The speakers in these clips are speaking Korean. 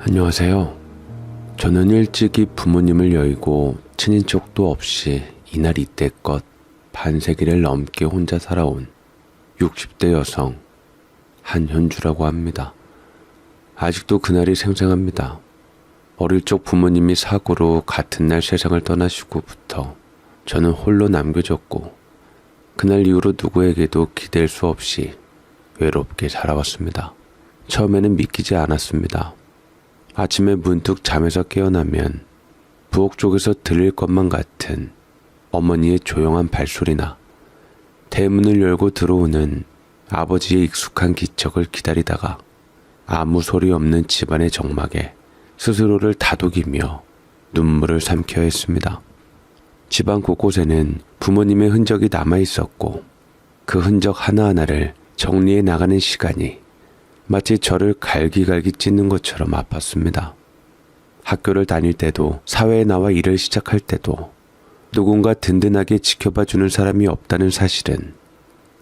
안녕하세요. 저는 일찍이 부모님을 여의고 친인척도 없이 이날 이때껏 반세기를 넘게 혼자 살아온 60대 여성 한현주라고 합니다. 아직도 그날이 생생합니다. 어릴 적 부모님이 사고로 같은 날 세상을 떠나시고부터 저는 홀로 남겨졌고 그날 이후로 누구에게도 기댈 수 없이 외롭게 살아왔습니다. 처음에는 믿기지 않았습니다. 아침에 문득 잠에서 깨어나면 부엌 쪽에서 들릴 것만 같은 어머니의 조용한 발소리나 대문을 열고 들어오는 아버지의 익숙한 기척을 기다리다가 아무 소리 없는 집안의 정막에 스스로를 다독이며 눈물을 삼켜야 했습니다. 집안 곳곳에는 부모님의 흔적이 남아 있었고 그 흔적 하나하나를 정리해 나가는 시간이 마치 저를 갈기갈기 찢는 것처럼 아팠습니다. 학교를 다닐 때도 사회에 나와 일을 시작할 때도 누군가 든든하게 지켜봐주는 사람이 없다는 사실은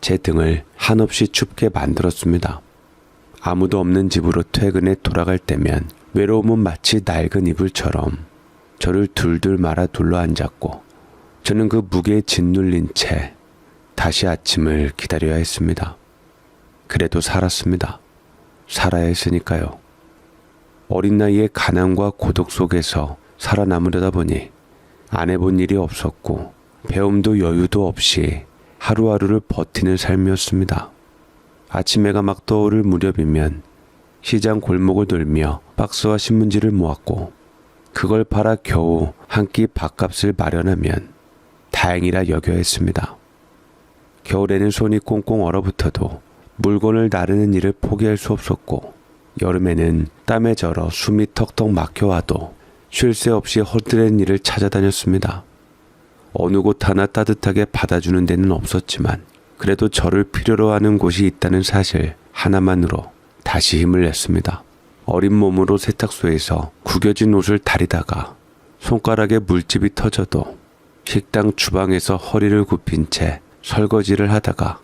제 등을 한없이 춥게 만들었습니다. 아무도 없는 집으로 퇴근해 돌아갈 때면 외로움은 마치 낡은 이불처럼 저를 둘둘 말아 둘러앉았고 저는 그 무게에 짓눌린 채 다시 아침을 기다려야 했습니다. 그래도 살았습니다. 살아야 했으니까요. 어린 나이에 가난과 고독 속에서 살아남으려다 보니 안 해본 일이 없었고 배움도 여유도 없이 하루하루를 버티는 삶이었습니다. 아침 해가 막 떠오를 무렵이면 시장 골목을 돌며 박스와 신문지를 모았고 그걸 팔아 겨우 한 끼 밥값을 마련하면 다행이라 여겨야 했습니다. 겨울에는 손이 꽁꽁 얼어붙어도 물건을 나르는 일을 포기할 수 없었고 여름에는 땀에 절어 숨이 턱턱 막혀와도 쉴 새 없이 헛되는 일을 찾아다녔습니다. 어느 곳 하나 따뜻하게 받아주는 데는 없었지만 그래도 저를 필요로 하는 곳이 있다는 사실 하나만으로 다시 힘을 냈습니다. 어린 몸으로 세탁소에서 구겨진 옷을 다리다가 손가락에 물집이 터져도 식당 주방에서 허리를 굽힌 채 설거지를 하다가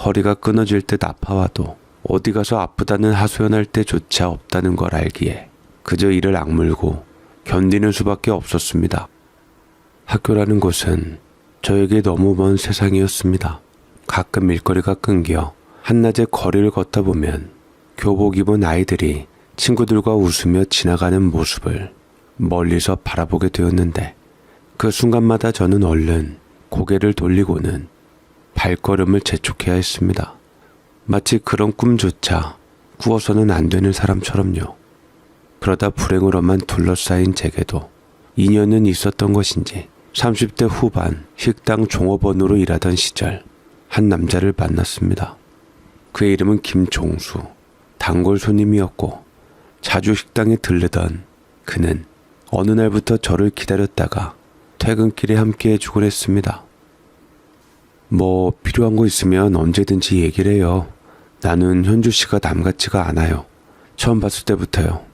허리가 끊어질 듯 아파와도 어디 가서 아프다는 하소연할 때조차 없다는 걸 알기에 그저 이를 악물고 견디는 수밖에 없었습니다. 학교라는 곳은 저에게 너무 먼 세상이었습니다. 가끔 일거리가 끊겨 한낮에 거리를 걷다 보면 교복 입은 아이들이 친구들과 웃으며 지나가는 모습을 멀리서 바라보게 되었는데 그 순간마다 저는 얼른 고개를 돌리고는 발걸음을 재촉해야 했습니다. 마치 그런 꿈조차 꾸어서는 안 되는 사람처럼요. 그러다 불행으로만 둘러싸인 제게도 인연은 있었던 것인지 30대 후반 식당 종업원으로 일하던 시절 한 남자를 만났습니다. 그의 이름은 김종수, 단골 손님이었고 자주 식당에 들르던 그는 어느 날부터 저를 기다렸다가 퇴근길에 함께 해주곤 했습니다. 뭐 필요한 거 있으면 언제든지 얘기를 해요. 나는 현주 씨가 남 같지가 않아요. 처음 봤을 때부터요.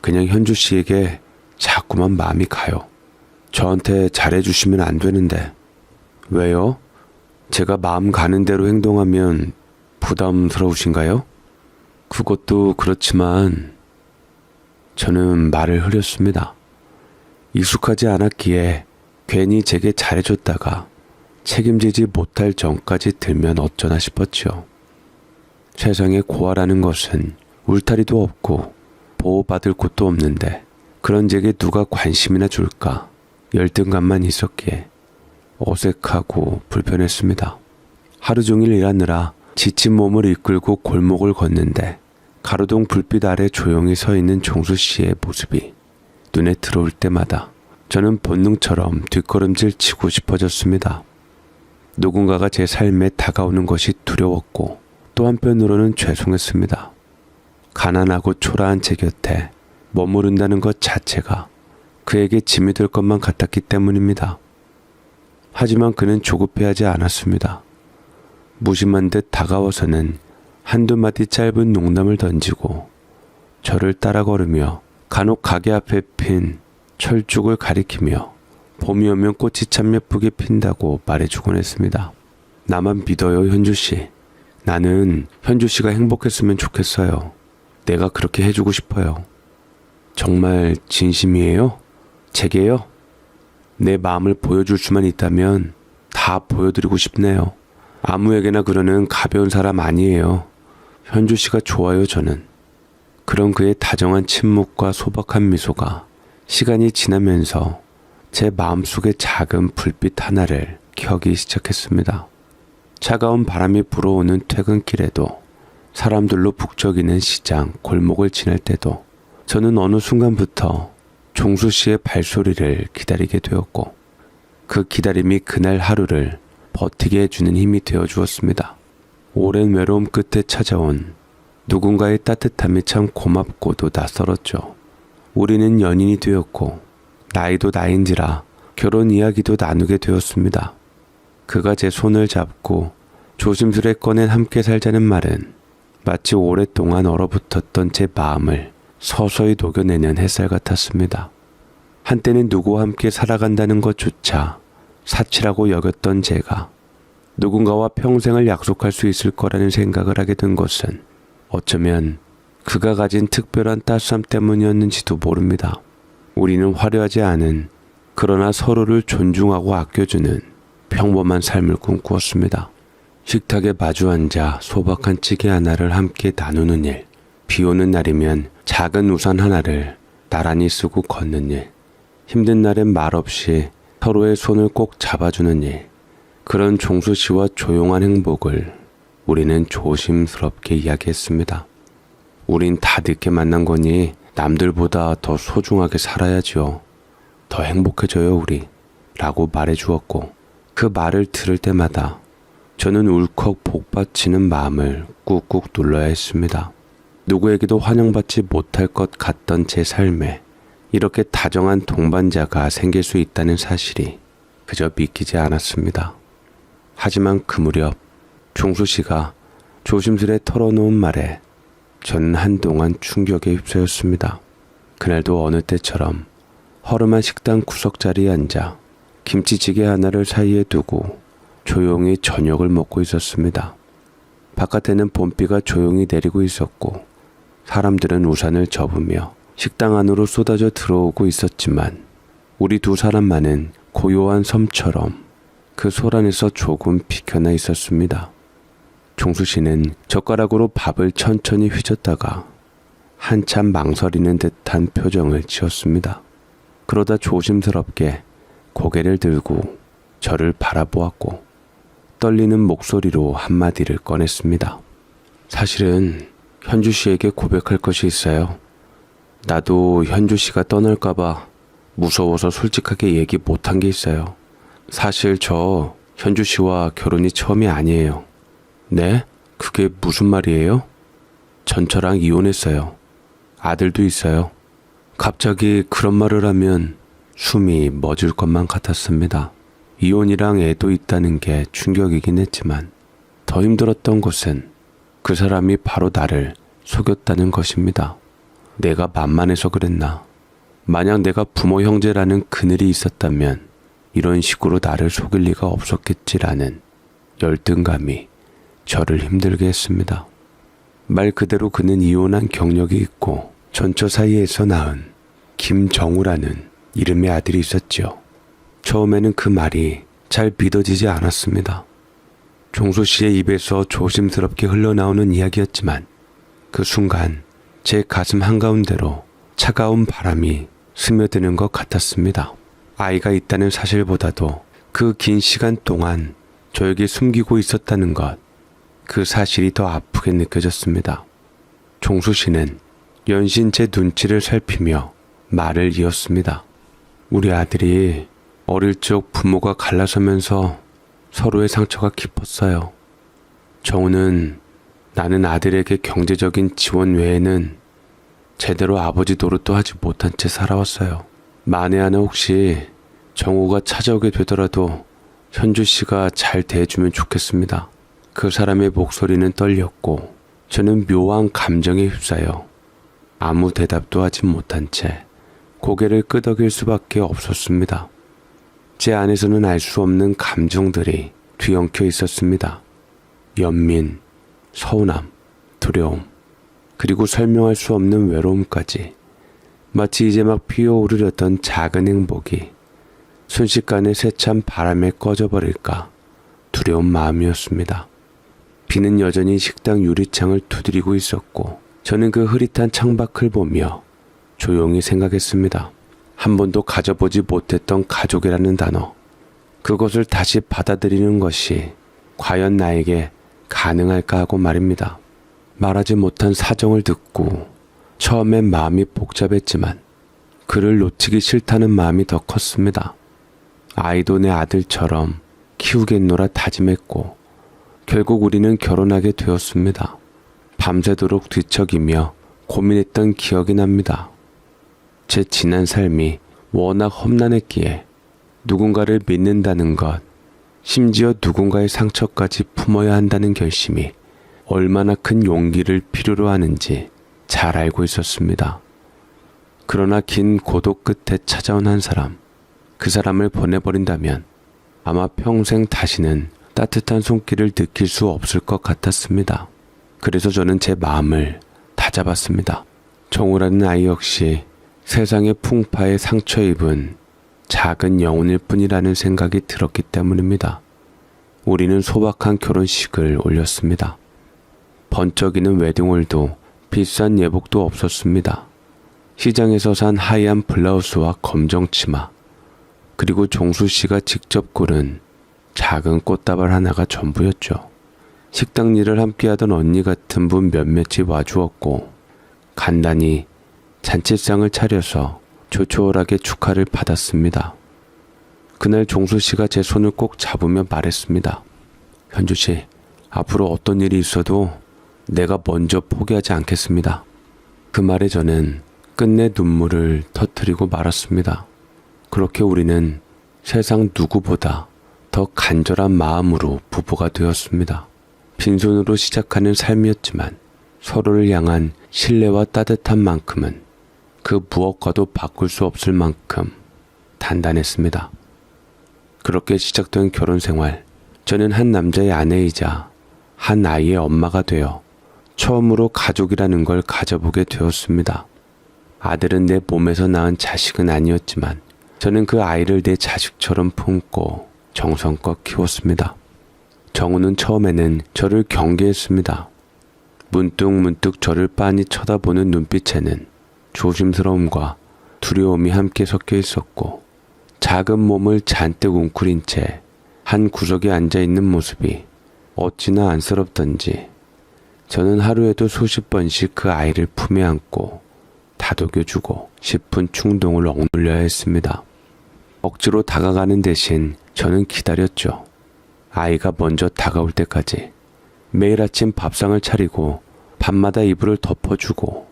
그냥 현주 씨에게 자꾸만 마음이 가요. 저한테 잘해주시면 안 되는데. 왜요? 제가 마음 가는 대로 행동하면 부담스러우신가요? 그것도 그렇지만 저는 말을 흐렸습니다. 익숙하지 않았기에 괜히 제게 잘해줬다가 책임지지 못할 전까지 들면 어쩌나 싶었죠. 세상에 고아라는 것은 울타리도 없고 보호받을 곳도 없는데 그런 제게 누가 관심이나 줄까 열등감만 있었기에 어색하고 불편했습니다. 하루 종일 일하느라 지친 몸을 이끌고 골목을 걷는데 가로등 불빛 아래 조용히 서 있는 종수 씨의 모습이 눈에 들어올 때마다 저는 본능처럼 뒷걸음질 치고 싶어졌습니다. 누군가가 제 삶에 다가오는 것이 두려웠고 또 한편으로는 죄송했습니다. 가난하고 초라한 제 곁에 머무른다는 것 자체가 그에게 짐이 될 것만 같았기 때문입니다. 하지만 그는 조급해하지 않았습니다. 무심한 듯 다가와서는 한두 마디 짧은 농담을 던지고 저를 따라 걸으며 간혹 가게 앞에 핀 철쭉을 가리키며 봄이 오면 꽃이 참 예쁘게 핀다고 말해주곤 했습니다. 나만 믿어요, 현주씨. 나는 현주씨가 행복했으면 좋겠어요. 내가 그렇게 해주고 싶어요. 정말 진심이에요? 제게요? 내 마음을 보여줄 수만 있다면 다 보여드리고 싶네요. 아무에게나 그러는 가벼운 사람 아니에요. 현주 씨가 좋아요, 저는. 그런 그의 다정한 침묵과 소박한 미소가 시간이 지나면서 제 마음속에 작은 불빛 하나를 켜기 시작했습니다. 차가운 바람이 불어오는 퇴근길에도, 사람들로 북적이는 시장 골목을 지날 때도 저는 어느 순간부터 종수 씨의 발소리를 기다리게 되었고, 그 기다림이 그날 하루를 버티게 해주는 힘이 되어 주었습니다. 오랜 외로움 끝에 찾아온 누군가의 따뜻함이 참 고맙고도 낯설었죠. 우리는 연인이 되었고 나이도 나이인지라 결혼 이야기도 나누게 되었습니다. 그가 제 손을 잡고 조심스레 꺼낸 함께 살자는 말은 마치 오랫동안 얼어붙었던 제 마음을 서서히 녹여내는 햇살 같았습니다. 한때는 누구와 함께 살아간다는 것조차 사치라고 여겼던 제가 누군가와 평생을 약속할 수 있을 거라는 생각을 하게 된 것은 어쩌면 그가 가진 특별한 따스함 때문이었는지도 모릅니다. 우리는 화려하지 않은, 그러나 서로를 존중하고 아껴주는 평범한 삶을 꿈꾸었습니다. 식탁에 마주 앉아 소박한 찌개 하나를 함께 나누는 일, 비 오는 날이면 작은 우산 하나를 나란히 쓰고 걷는 일, 힘든 날엔 말없이 서로의 손을 꼭 잡아주는 일, 그런 종수 씨와 조용한 행복을 우리는 조심스럽게 이야기했습니다. 우린 다 늦게 만난 거니 남들보다 더 소중하게 살아야지요. 더 행복해져요, 우리. 라고 말해주었고, 그 말을 들을 때마다 저는 울컥 복받치는 마음을 꾹꾹 눌러야 했습니다. 누구에게도 환영받지 못할 것 같던 제 삶에 이렇게 다정한 동반자가 생길 수 있다는 사실이 그저 믿기지 않았습니다. 하지만 그 무렵 종수 씨가 조심스레 털어놓은 말에 저는 한동안 충격에 휩싸였습니다. 그날도 어느 때처럼 허름한 식당 구석자리에 앉아 김치찌개 하나를 사이에 두고 조용히 저녁을 먹고 있었습니다. 바깥에는 봄비가 조용히 내리고 있었고 사람들은 우산을 접으며 식당 안으로 쏟아져 들어오고 있었지만 우리 두 사람만은 고요한 섬처럼 그 소란에서 조금 비켜나 있었습니다. 종수 씨는 젓가락으로 밥을 천천히 휘젓다가 한참 망설이는 듯한 표정을 지었습니다. 그러다 조심스럽게 고개를 들고 저를 바라보았고 떨리는 목소리로 한마디를 꺼냈습니다. 사실은 현주 씨에게 고백할 것이 있어요. 나도 현주 씨가 떠날까봐 무서워서 솔직하게 얘기 못한 게 있어요. 사실 저 현주 씨와 결혼이 처음이 아니에요. 네? 그게 무슨 말이에요? 전 저랑 이혼했어요. 아들도 있어요. 갑자기 그런 말을 하면 숨이 멎을 것만 같았습니다. 이혼이랑 애도 있다는 게 충격이긴 했지만 더 힘들었던 것은 그 사람이 바로 나를 속였다는 것입니다. 내가 만만해서 그랬나? 만약 내가 부모 형제라는 그늘이 있었다면 이런 식으로 나를 속일 리가 없었겠지라는 열등감이 저를 힘들게 했습니다. 말 그대로 그는 이혼한 경력이 있고 전처 사이에서 낳은 김정우라는 이름의 아들이 있었죠. 처음에는 그 말이 잘 믿어지지 않았습니다. 종수 씨의 입에서 조심스럽게 흘러나오는 이야기였지만 그 순간 제 가슴 한가운데로 차가운 바람이 스며드는 것 같았습니다. 아이가 있다는 사실보다도 그 긴 시간 동안 저에게 숨기고 있었다는 것, 그 사실이 더 아프게 느껴졌습니다. 종수 씨는 연신 제 눈치를 살피며 말을 이었습니다. 우리 아들이 어릴 적 부모가 갈라서면서 서로의 상처가 깊었어요. 정우는 나는 아들에게 경제적인 지원 외에는 제대로 아버지 노릇도 하지 못한 채 살아왔어요. 만에 하나 혹시 정우가 찾아오게 되더라도 현주 씨가 잘 대해주면 좋겠습니다. 그 사람의 목소리는 떨렸고 저는 묘한 감정에 휩싸여 아무 대답도 하지 못한 채 고개를 끄덕일 수밖에 없었습니다. 제 안에서는 알 수 없는 감정들이 뒤엉켜 있었습니다. 연민, 서운함, 두려움, 그리고 설명할 수 없는 외로움까지 마치 이제 막 피어오르려던 작은 행복이 순식간에 세찬 바람에 꺼져버릴까 두려운 마음이었습니다. 비는 여전히 식당 유리창을 두드리고 있었고 저는 그 흐릿한 창밖을 보며 조용히 생각했습니다. 한 번도 가져보지 못했던 가족이라는 단어, 그것을 다시 받아들이는 것이 과연 나에게 가능할까 하고 말입니다. 말하지 못한 사정을 듣고 처음엔 마음이 복잡했지만 그를 놓치기 싫다는 마음이 더 컸습니다. 아이도 내 아들처럼 키우겠노라 다짐했고 결국 우리는 결혼하게 되었습니다. 밤새도록 뒤척이며 고민했던 기억이 납니다. 제 지난 삶이 워낙 험난했기에 누군가를 믿는다는 것, 심지어 누군가의 상처까지 품어야 한다는 결심이 얼마나 큰 용기를 필요로 하는지 잘 알고 있었습니다. 그러나 긴 고독 끝에 찾아온 한 사람, 그 사람을 보내버린다면 아마 평생 다시는 따뜻한 손길을 느낄 수 없을 것 같았습니다. 그래서 저는 제 마음을 다잡았습니다. 정우라는 아이 역시 세상의 풍파에 상처 입은 작은 영혼일 뿐이라는 생각이 들었기 때문입니다. 우리는 소박한 결혼식을 올렸습니다. 번쩍이는 웨딩홀도 비싼 예복도 없었습니다. 시장에서 산 하얀 블라우스와 검정 치마, 그리고 종수 씨가 직접 고른 작은 꽃다발 하나가 전부였죠. 식당 일을 함께하던 언니 같은 분 몇몇이 와주었고 간단히 잔치상을 차려서 조촐하게 축하를 받았습니다. 그날 종수 씨가 제 손을 꼭 잡으며 말했습니다. 현주 씨, 앞으로 어떤 일이 있어도 내가 먼저 포기하지 않겠습니다. 그 말에 저는 끝내 눈물을 터뜨리고 말았습니다. 그렇게 우리는 세상 누구보다 더 간절한 마음으로 부부가 되었습니다. 빈손으로 시작하는 삶이었지만 서로를 향한 신뢰와 따뜻한 만큼은 그 무엇과도 바꿀 수 없을 만큼 단단했습니다. 그렇게 시작된 결혼 생활, 저는 한 남자의 아내이자 한 아이의 엄마가 되어 처음으로 가족이라는 걸 가져보게 되었습니다. 아들은 내 몸에서 낳은 자식은 아니었지만 저는 그 아이를 내 자식처럼 품고 정성껏 키웠습니다. 정우는 처음에는 저를 경계했습니다. 문득문득 저를 빤히 쳐다보는 눈빛에는 조심스러움과 두려움이 함께 섞여 있었고 작은 몸을 잔뜩 웅크린 채 한 구석에 앉아있는 모습이 어찌나 안쓰럽던지 저는 하루에도 수십 번씩 그 아이를 품에 안고 다독여주고 싶은 충동을 억눌려야 했습니다. 억지로 다가가는 대신 저는 기다렸죠. 아이가 먼저 다가올 때까지 매일 아침 밥상을 차리고 밤마다 이불을 덮어주고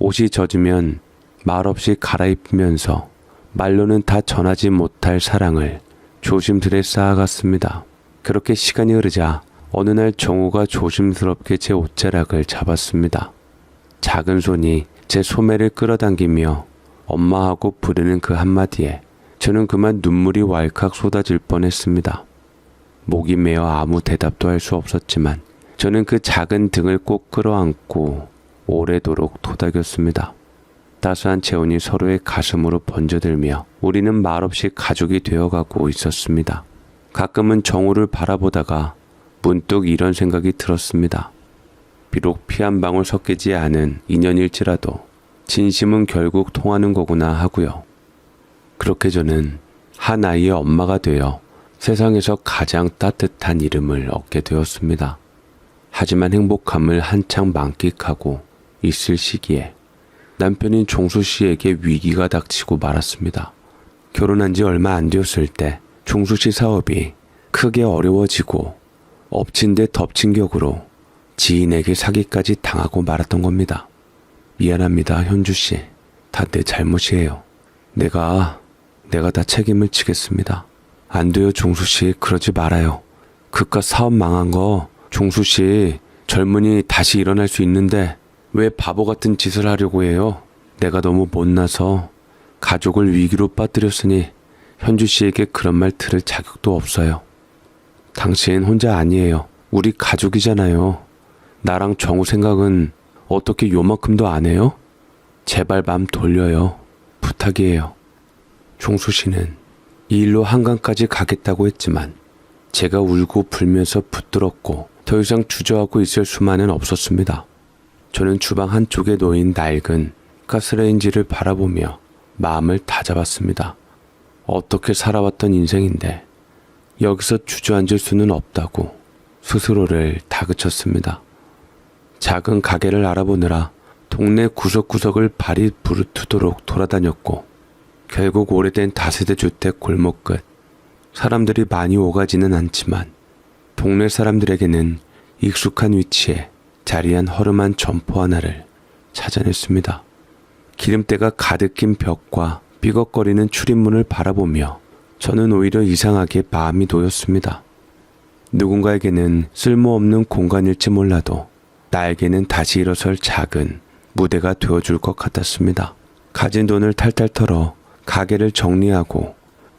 옷이 젖으면 말없이 갈아입으면서 말로는 다 전하지 못할 사랑을 조심스레 쌓아갔습니다. 그렇게 시간이 흐르자 어느 날 정우가 조심스럽게 제 옷자락을 잡았습니다. 작은 손이 제 소매를 끌어당기며 엄마하고 부르는 그 한마디에 저는 그만 눈물이 왈칵 쏟아질 뻔했습니다. 목이 메어 아무 대답도 할 수 없었지만 저는 그 작은 등을 꼭 끌어안고 오래도록 토닥였습니다. 따스한 체온이 서로의 가슴으로 번져들며 우리는 말없이 가족이 되어가고 있었습니다. 가끔은 정우를 바라보다가 문득 이런 생각이 들었습니다. 비록 피 한 방울 섞이지 않은 인연일지라도 진심은 결국 통하는 거구나 하고요. 그렇게 저는 한 아이의 엄마가 되어 세상에서 가장 따뜻한 이름을 얻게 되었습니다. 하지만 행복함을 한창 만끽하고 있을 시기에 남편인 종수 씨에게 위기가 닥치고 말았습니다. 결혼한 지 얼마 안 되었을 때 종수 씨 사업이 크게 어려워지고 엎친 데 덮친 격으로 지인에게 사기까지 당하고 말았던 겁니다. 미안합니다, 현주 씨. 다 내 잘못이에요. 내가 다 책임을 지겠습니다. 안 돼요, 종수 씨. 그러지 말아요. 그깟 사업 망한 거 종수 씨 젊은이 다시 일어날 수 있는데 왜 바보 같은 짓을 하려고 해요? 내가 너무 못나서 가족을 위기로 빠뜨렸으니 현주 씨에게 그런 말 들을 자격도 없어요. 당신 혼자 아니에요. 우리 가족이잖아요. 나랑 정우 생각은 어떻게 요만큼도 안 해요? 제발 맘 돌려요. 부탁이에요. 종수 씨는 이 일로 한강까지 가겠다고 했지만 제가 울고 불면서 붙들었고 더 이상 주저하고 있을 수만은 없었습니다. 저는 주방 한쪽에 놓인 낡은 가스레인지를 바라보며 마음을 다잡았습니다. 어떻게 살아왔던 인생인데 여기서 주저앉을 수는 없다고 스스로를 다그쳤습니다. 작은 가게를 알아보느라 동네 구석구석을 발이 부르트도록 돌아다녔고 결국 오래된 다세대 주택 골목 끝 사람들이 많이 오가지는 않지만 동네 사람들에게는 익숙한 위치에 자리한 허름한 점포 하나를 찾아냈습니다. 기름때가 가득 낀 벽과 삐걱거리는 출입문을 바라보며 저는 오히려 이상하게 마음이 놓였습니다. 누군가에게는 쓸모없는 공간일지 몰라도 나에게는 다시 일어설 작은 무대가 되어줄 것 같았습니다. 가진 돈을 탈탈 털어 가게를 정리하고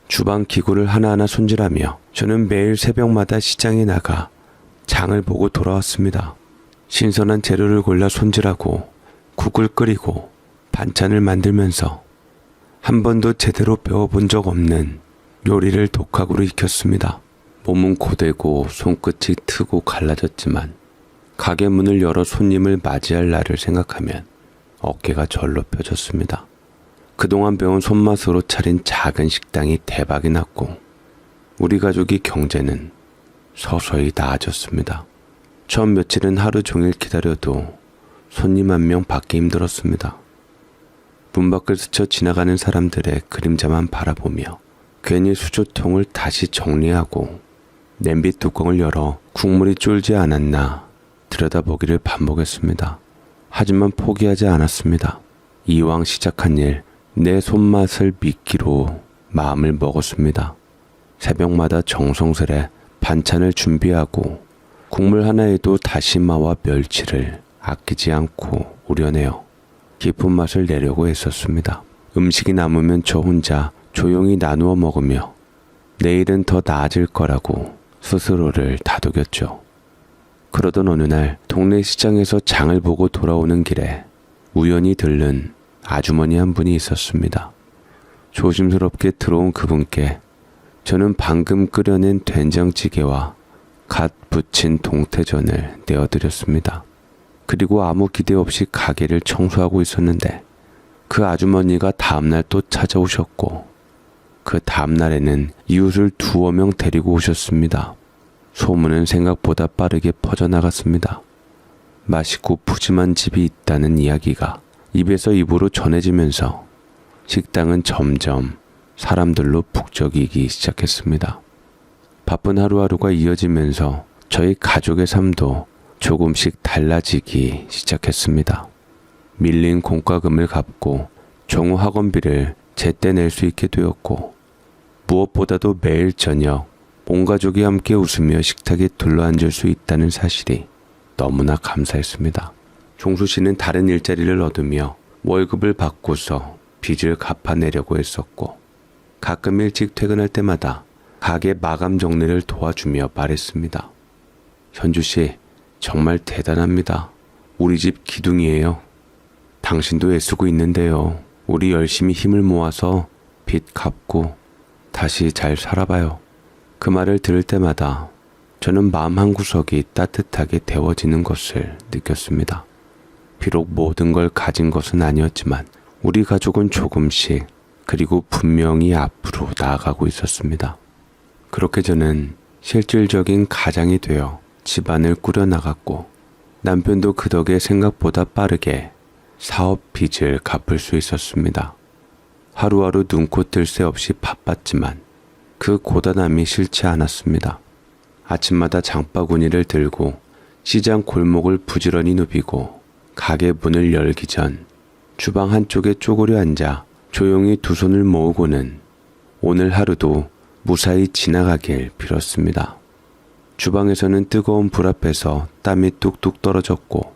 주방 기구를 하나하나 손질하며 저는 매일 새벽마다 시장에 나가 장을 보고 돌아왔습니다. 신선한 재료를 골라 손질하고 국을 끓이고 반찬을 만들면서 한 번도 제대로 배워본 적 없는 요리를 독학으로 익혔습니다. 몸은 고되고 손끝이 트고 갈라졌지만 가게 문을 열어 손님을 맞이할 날을 생각하면 어깨가 절로 펴졌습니다. 그동안 배운 손맛으로 차린 작은 식당이 대박이 났고 우리 가족의 경제는 서서히 나아졌습니다. 처음 며칠은 하루 종일 기다려도 손님 한 명 받기 힘들었습니다. 문 밖을 스쳐 지나가는 사람들의 그림자만 바라보며 괜히 수조통을 다시 정리하고 냄비 뚜껑을 열어 국물이 쫄지 않았나 들여다보기를 반복했습니다. 하지만 포기하지 않았습니다. 이왕 시작한 일, 내 손맛을 믿기로 마음을 먹었습니다. 새벽마다 정성스레 반찬을 준비하고 국물 하나에도 다시마와 멸치를 아끼지 않고 우려내어 깊은 맛을 내려고 했었습니다. 음식이 남으면 저 혼자 조용히 나누어 먹으며 내일은 더 나아질 거라고 스스로를 다독였죠. 그러던 어느 날 동네 시장에서 장을 보고 돌아오는 길에 우연히 들른 아주머니 한 분이 있었습니다. 조심스럽게 들어온 그분께 저는 방금 끓여낸 된장찌개와 갓 부친 동태전을 내어드렸습니다. 그리고 아무 기대 없이 가게를 청소하고 있었는데 그 아주머니가 다음날 또 찾아오셨고 그 다음날에는 이웃을 두어 명 데리고 오셨습니다. 소문은 생각보다 빠르게 퍼져나갔습니다. 맛있고 푸짐한 집이 있다는 이야기가 입에서 입으로 전해지면서 식당은 점점 사람들로 북적이기 시작했습니다. 바쁜 하루하루가 이어지면서 저희 가족의 삶도 조금씩 달라지기 시작했습니다. 밀린 공과금을 갚고 종우 학원비를 제때 낼 수 있게 되었고 무엇보다도 매일 저녁 온 가족이 함께 웃으며 식탁에 둘러앉을 수 있다는 사실이 너무나 감사했습니다. 종수 씨는 다른 일자리를 얻으며 월급을 받고서 빚을 갚아내려고 했었고 가끔 일찍 퇴근할 때마다 가게 마감 정리를 도와주며 말했습니다. 현주 씨 정말 대단합니다. 우리 집 기둥이에요. 당신도 애쓰고 있는데요. 우리 열심히 힘을 모아서 빚 갚고 다시 잘 살아봐요. 그 말을 들을 때마다 저는 마음 한구석이 따뜻하게 데워지는 것을 느꼈습니다. 비록 모든 걸 가진 것은 아니었지만 우리 가족은 조금씩 그리고 분명히 앞으로 나아가고 있었습니다. 그렇게 저는 실질적인 가장이 되어 집안을 꾸려나갔고 남편도 그 덕에 생각보다 빠르게 사업 빚을 갚을 수 있었습니다. 하루하루 눈코 뜰 새 없이 바빴지만 그 고단함이 싫지 않았습니다. 아침마다 장바구니를 들고 시장 골목을 부지런히 누비고 가게 문을 열기 전 주방 한쪽에 쪼그려 앉아 조용히 두 손을 모으고는 오늘 하루도 무사히 지나가길 빌었습니다. 주방에서는 뜨거운 불 앞에서 땀이 뚝뚝 떨어졌고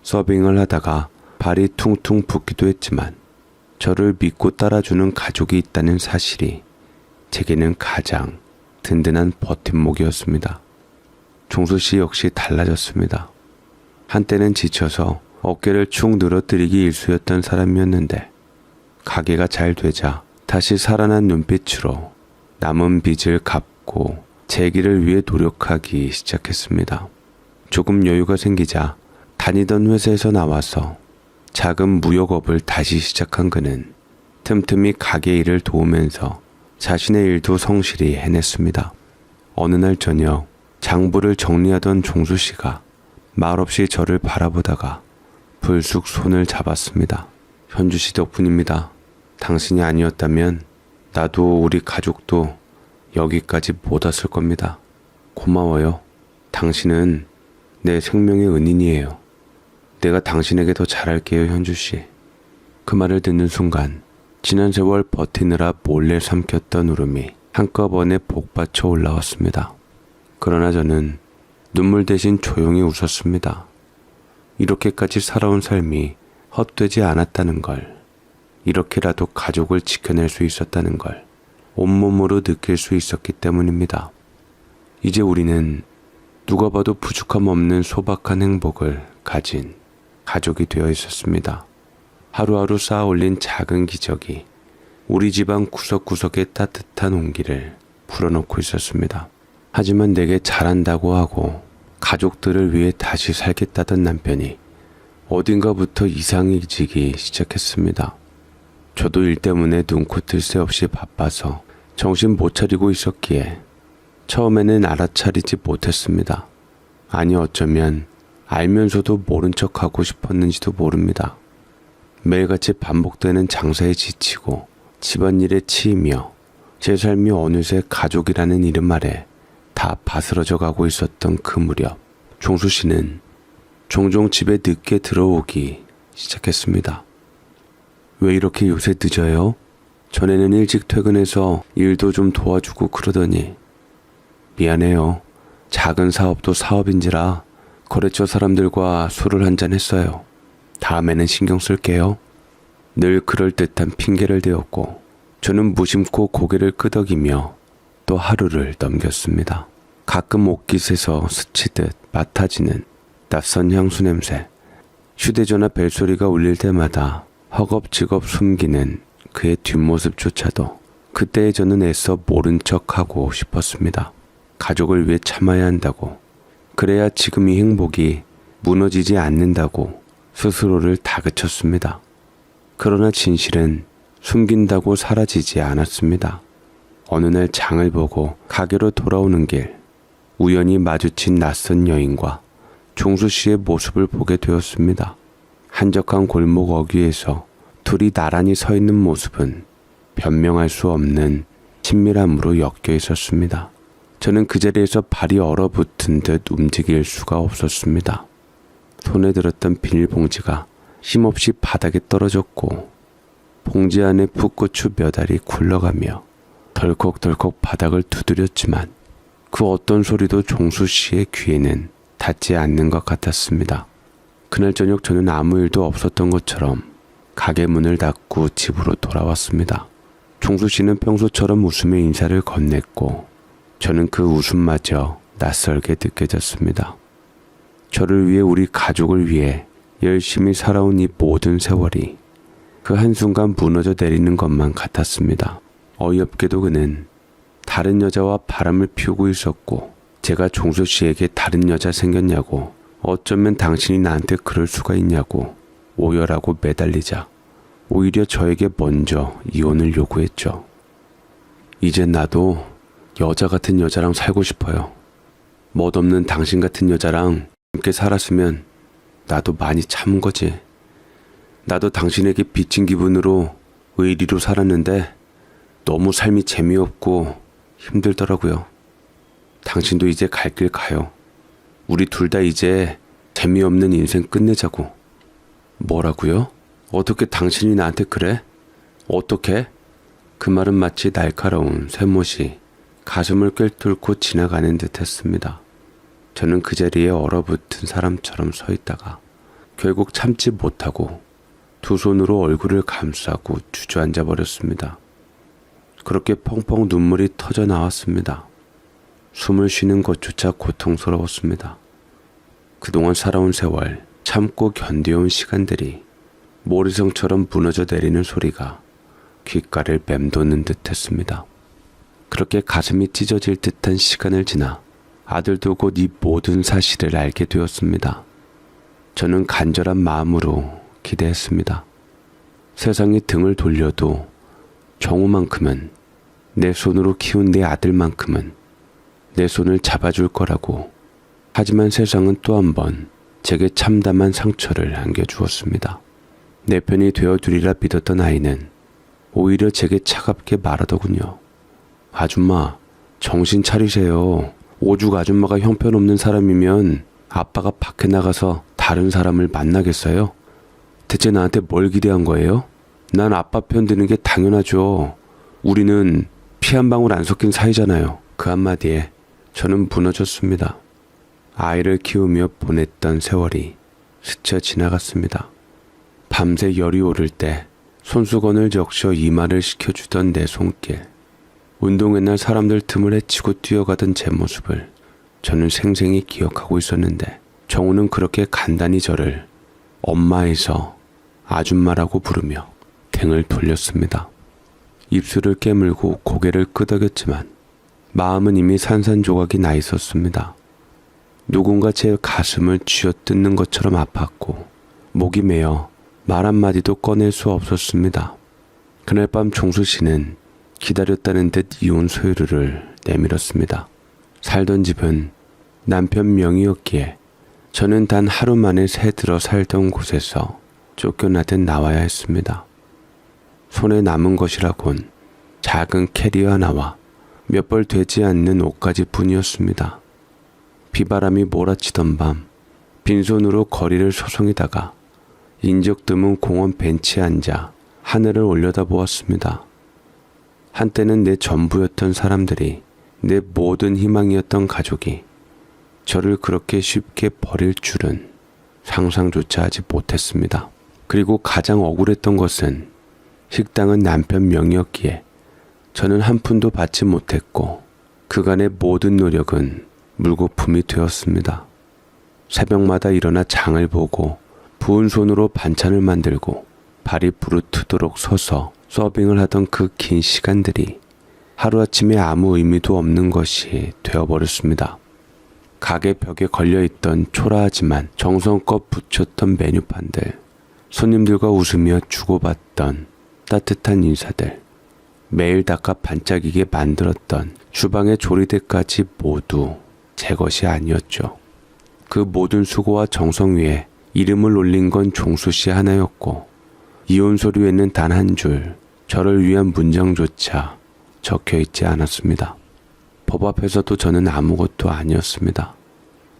서빙을 하다가 발이 퉁퉁 붓기도 했지만 저를 믿고 따라주는 가족이 있다는 사실이 제게는 가장 든든한 버팀목이었습니다. 종수 씨 역시 달라졌습니다. 한때는 지쳐서 어깨를 축 늘어뜨리기 일쑤였던 사람이었는데 가게가 잘 되자 다시 살아난 눈빛으로 남은 빚을 갚고 제 길을 위해 노력하기 시작했습니다. 조금 여유가 생기자 다니던 회사에서 나와서 작은 무역업을 다시 시작한 그는 틈틈이 가게 일을 도우면서 자신의 일도 성실히 해냈습니다. 어느 날 저녁 장부를 정리하던 종수 씨가 말없이 저를 바라보다가 불쑥 손을 잡았습니다. 현주 씨 덕분입니다. 당신이 아니었다면 나도 우리 가족도 여기까지 못 왔을 겁니다. 고마워요. 당신은 내 생명의 은인이에요. 내가 당신에게 더 잘할게요, 현주 씨. 그 말을 듣는 순간 지난 세월 버티느라 몰래 삼켰던 울음이 한꺼번에 복받쳐 올라왔습니다. 그러나 저는 눈물 대신 조용히 웃었습니다. 이렇게까지 살아온 삶이 헛되지 않았다는 걸, 이렇게라도 가족을 지켜낼 수 있었다는 걸 온몸으로 느낄 수 있었기 때문입니다. 이제 우리는 누가 봐도 부족함 없는 소박한 행복을 가진 가족이 되어 있었습니다. 하루하루 쌓아 올린 작은 기적이 우리 집안 구석구석에 따뜻한 온기를 불어넣고 있었습니다. 하지만 내게 잘한다고 하고 가족들을 위해 다시 살겠다던 남편이 어딘가부터 이상해지기 시작했습니다. 저도 일 때문에 눈코 뜰 새 없이 바빠서 정신 못 차리고 있었기에 처음에는 알아차리지 못했습니다. 아니 어쩌면 알면서도 모른 척하고 싶었는지도 모릅니다. 매일같이 반복되는 장사에 지치고 집안일에 치이며 제 삶이 어느새 가족이라는 이름 아래 다 바스러져 가고 있었던 그 무렵 종수 씨는 종종 집에 늦게 들어오기 시작했습니다. 왜 이렇게 요새 늦어요? 전에는 일찍 퇴근해서 일도 좀 도와주고 그러더니. 미안해요. 작은 사업도 사업인지라 거래처 사람들과 술을 한잔 했어요. 다음에는 신경 쓸게요. 늘 그럴듯한 핑계를 대었고 저는 무심코 고개를 끄덕이며 또 하루를 넘겼습니다. 가끔 옷깃에서 스치듯 맡아지는 낯선 향수 냄새, 휴대전화 벨소리가 울릴 때마다 허겁지겁 숨기는 그의 뒷모습조차도 그때의 저는 애써 모른 척하고 싶었습니다. 가족을 위해 참아야 한다고, 그래야 지금 이 행복이 무너지지 않는다고 스스로를 다그쳤습니다. 그러나 진실은 숨긴다고 사라지지 않았습니다. 어느 날 장을 보고 가게로 돌아오는 길, 우연히 마주친 낯선 여인과 종수 씨의 모습을 보게 되었습니다. 한적한 골목 어귀에서 둘이 나란히 서 있는 모습은 변명할 수 없는 친밀함으로 엮여 있었습니다. 저는 그 자리에서 발이 얼어붙은 듯 움직일 수가 없었습니다. 손에 들었던 비닐봉지가 힘없이 바닥에 떨어졌고 봉지 안에 풋고추 몇 알이 굴러가며 덜컥덜컥 바닥을 두드렸지만 그 어떤 소리도 종수 씨의 귀에는 닿지 않는 것 같았습니다. 그날 저녁 저는 아무 일도 없었던 것처럼 가게 문을 닫고 집으로 돌아왔습니다. 종수 씨는 평소처럼 웃으며 인사를 건넸고 저는 그 웃음마저 낯설게 느껴졌습니다. 저를 위해, 우리 가족을 위해 열심히 살아온 이 모든 세월이 그 한순간 무너져 내리는 것만 같았습니다. 어이없게도 그는 다른 여자와 바람을 피우고 있었고 제가 종수 씨에게 다른 여자 생겼냐고, 어쩌면 당신이 나한테 그럴 수가 있냐고 오열하고 매달리자 오히려 저에게 먼저 이혼을 요구했죠. 이제 나도 여자 같은 여자랑 살고 싶어요. 멋없는 당신 같은 여자랑 함께 살았으면 나도 많이 참은 거지. 나도 당신에게 빚진 기분으로 의리로 살았는데 너무 삶이 재미없고 힘들더라고요. 당신도 이제 갈 길 가요. 우리 둘 다 이제 재미없는 인생 끝내자고. 뭐라고요? 어떻게 당신이 나한테 그래? 어떻게? 그 말은 마치 날카로운 쇠못이 가슴을 꿰뚫고 지나가는 듯 했습니다. 저는 그 자리에 얼어붙은 사람처럼 서 있다가 결국 참지 못하고 두 손으로 얼굴을 감싸고 주저앉아 버렸습니다. 그렇게 펑펑 눈물이 터져 나왔습니다. 숨을 쉬는 것조차 고통스러웠습니다. 그동안 살아온 세월, 참고 견뎌온 시간들이 모래성처럼 무너져 내리는 소리가 귓가를 맴도는 듯했습니다. 그렇게 가슴이 찢어질 듯한 시간을 지나 아들도 곧 이 모든 사실을 알게 되었습니다. 저는 간절한 마음으로 기대했습니다. 세상이 등을 돌려도 정우만큼은, 내 손으로 키운 내 아들만큼은 내 손을 잡아줄 거라고. 하지만 세상은 또 한 번 제게 참담한 상처를 안겨주었습니다. 내 편이 되어주리라 믿었던 아이는 오히려 제게 차갑게 말하더군요. 아줌마, 정신 차리세요. 오죽 아줌마가 형편없는 사람이면 아빠가 밖에 나가서 다른 사람을 만나겠어요? 대체 나한테 뭘 기대한 거예요? 난 아빠 편 드는 게 당연하죠. 우리는 피 한 방울 안 섞인 사이잖아요. 그 한마디에 저는 무너졌습니다. 아이를 키우며 보냈던 세월이 스쳐 지나갔습니다. 밤새 열이 오를 때 손수건을 적셔 이마를 식혀주던 내 손길. 운동회 날 사람들 틈을 헤치고 뛰어가던 제 모습을 저는 생생히 기억하고 있었는데, 정우는 그렇게 간단히 저를 엄마에서 아줌마라고 부르며 등을 돌렸습니다. 입술을 깨물고 고개를 끄덕였지만 마음은 이미 산산조각이 나 있었습니다. 누군가 제 가슴을 쥐어뜯는 것처럼 아팠고 목이 메어 말 한마디도 꺼낼 수 없었습니다. 그날 밤 종수 씨는 기다렸다는 듯 이혼 소유를 내밀었습니다. 살던 집은 남편 명의였기에 저는 단 하루 만에 새 들어 살던 곳에서 쫓겨나듯 나와야 했습니다. 손에 남은 것이라곤 작은 캐리어 하나와 몇 벌 되지 않는 옷가지 뿐이었습니다. 비바람이 몰아치던 밤 빈손으로 거리를 소송이다가 인적 드문 공원 벤치에 앉아 하늘을 올려다보았습니다. 한때는 내 전부였던 사람들이, 내 모든 희망이었던 가족이 저를 그렇게 쉽게 버릴 줄은 상상조차 하지 못했습니다. 그리고 가장 억울했던 것은 식당은 남편 명의였기에 저는 한 푼도 받지 못했고 그간의 모든 노력은 물거품이 되었습니다. 새벽마다 일어나 장을 보고 부은 손으로 반찬을 만들고 발이 부르트도록 서서 서빙을 하던 그 긴 시간들이 하루아침에 아무 의미도 없는 것이 되어버렸습니다. 가게 벽에 걸려있던 초라하지만 정성껏 붙였던 메뉴판들, 손님들과 웃으며 주고받던 따뜻한 인사들, 매일 닦아 반짝이게 만들었던 주방의 조리대까지 모두 제 것이 아니었죠. 그 모든 수고와 정성 위에 이름을 올린 건 종수 씨 하나였고, 이혼 서류에는 단 한 줄 저를 위한 문장조차 적혀 있지 않았습니다. 법 앞에서도 저는 아무것도 아니었습니다.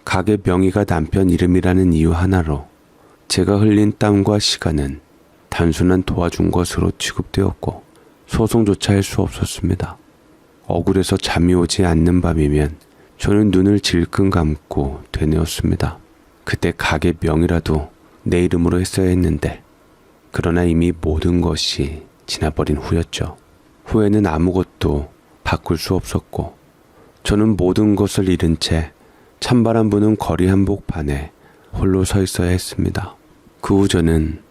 가게 명의가 남편 이름이라는 이유 하나로 제가 흘린 땀과 시간은 단순한 도와준 것으로 취급되었고 소송조차 할 수 없었습니다. 억울해서 잠이 오지 않는 밤이면 저는 눈을 질끈 감고 되뇌었습니다. 그때 가게 명의라도 내 이름으로 했어야 했는데, 그러나 이미 모든 것이 지나버린 후였죠. 후에는 아무것도 바꿀 수 없었고 저는 모든 것을 잃은 채 찬바람 부는 거리 한복판에 홀로 서 있어야 했습니다. 그 후 저는